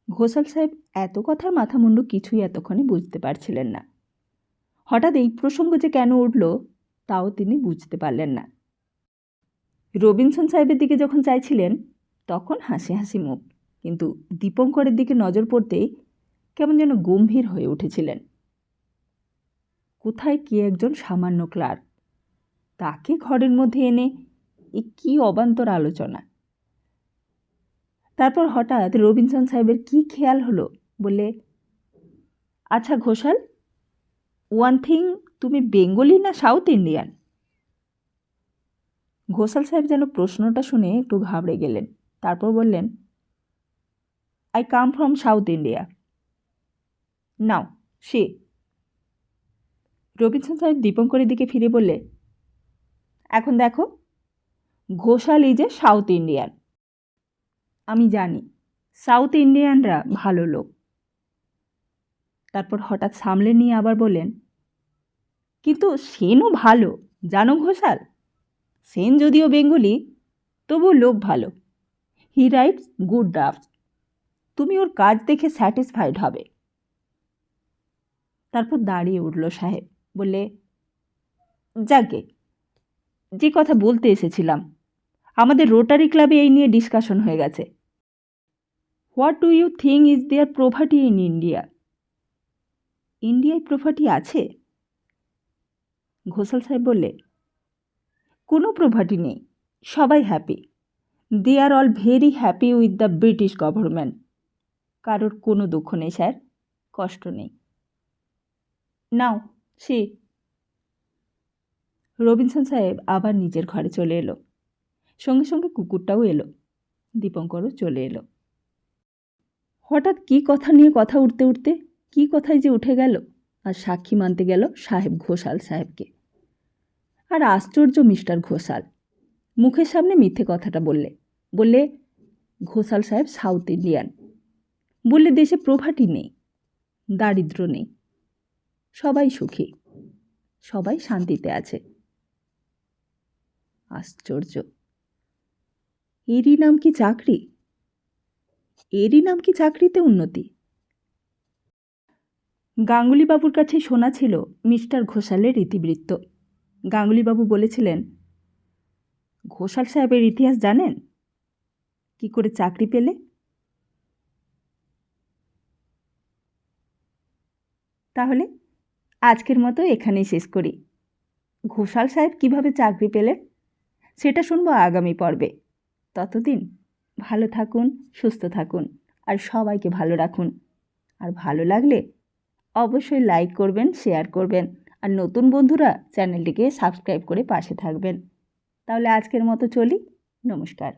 ঘোষাল সাহেব এত কথার মাথামুন্ডু কিছুই এতক্ষণে বুঝতে পারছিলেন না। হঠাৎ এই প্রসঙ্গ যে কেন উঠল তাও তিনি বুঝতে পারলেন না। রবিনসন সাহেবের দিকে যখন চাইছিলেন তখন হাসি হাসি মুখ, কিন্তু দীপঙ্করের দিকে নজর পড়তেই কেমন যেন গম্ভীর হয়ে উঠেছিলেন। কোথায় কি একজন সামান্য ক্লার্ক, তাকে ঘরের মধ্যে এনে এ কী অবান্তর আলোচনা। তারপর হঠাৎ রবিনসন সাহেবের কি খেয়াল হলো, বলে, আচ্ছা ঘোষাল, ওয়ান থিং, তুমি বেঙ্গলি না সাউথ ইন্ডিয়ান? ঘোষাল সাহেব যেন প্রশ্নটা শুনে একটু ঘাবড়ে গেলেন। তারপর বললেন, I come from south India. Now say. Robinson সাহেব দীপঙ্করের দিকে ফিরে বললে, এখন দেখো, Ghosal is a south Indian. আমি জানি সাউথ ইন্ডিয়ানরা ভালো লোক। তারপর হঠাৎ সামলে নিয়ে আবার বললেন, কিন্তু সেনও ভালো জানো ঘোষাল। সেন যদিও বেঙ্গলি, তবু লোক ভালো। He writes good draft. তুমি ওর কাজ দেখে স্যাটিসফাইড হবে। তারপর দাঁড়িয়ে উঠল সাহেব, বললে, যাকে যে কথা বলতে এসেছিলাম, আমাদের রোটারি ক্লাবে এই নিয়ে ডিসকাশন হয়ে গেছে। What do you think is there property in India? ইন্ডিয়ায় প্রপার্টি আছে? ঘোষাল সাহেব বললে, কোনো প্রপার্টি নেই, সবাই happy. They are all very happy with the British government. কারোর কোনো দুঃখ নেই স্যার, কষ্ট নেই। নাও সে। রবিনসন সাহেব আবার নিজের ঘরে চলে এলো, সঙ্গে সঙ্গে কুকুরটাও এলো, দীপঙ্করও চলে এলো। হঠাৎ কি কথা নিয়ে কথা উঠতে উঠতে কি কথাই যে উঠে গেল, আর সাক্ষী মানতে গেল সাহেব ঘোষাল সাহেবকে। আর আশ্চর্য মিস্টার ঘোষাল, মুখের সামনে মিথ্যে কথাটা বললে ঘোষাল সাহেব সাউথ ইন্ডিয়ান, বললে দেশে প্রপার্টি নেই, দারিদ্র নেই, সবাই সুখী, সবাই শান্তিতে আছে। আশ্চর্য, এরই নাম কি চাকরি? এরই নাম কি চাকরিতে উন্নতি? গাঙ্গুলিবাবুর কাছে শোনা ছিল মিস্টার ঘোষালের ইতিবৃত্ত। গাঙ্গুলিবাবু বলেছিলেন, ঘোষাল সাহেবের ইতিহাস জানেন? কি করে চাকরি পেলে? তাহলে আজকের মতো এখানেই শেষ করি। ঘোষাল সাহেব কিভাবে চাকরি পেলেন সেটা শুনবো আগামী পর্বে। ততদিন ভালো থাকুন, সুস্থ থাকুন, আর সবাইকে ভালো রাখুন। আর ভালো লাগলে অবশ্যই লাইক করবেন, শেয়ার করবেন, আর নতুন বন্ধুরা চ্যানেলটিকে সাবস্ক্রাইব করে পাশে থাকবেন। তাহলে আজকের মতো চলি, নমস্কার।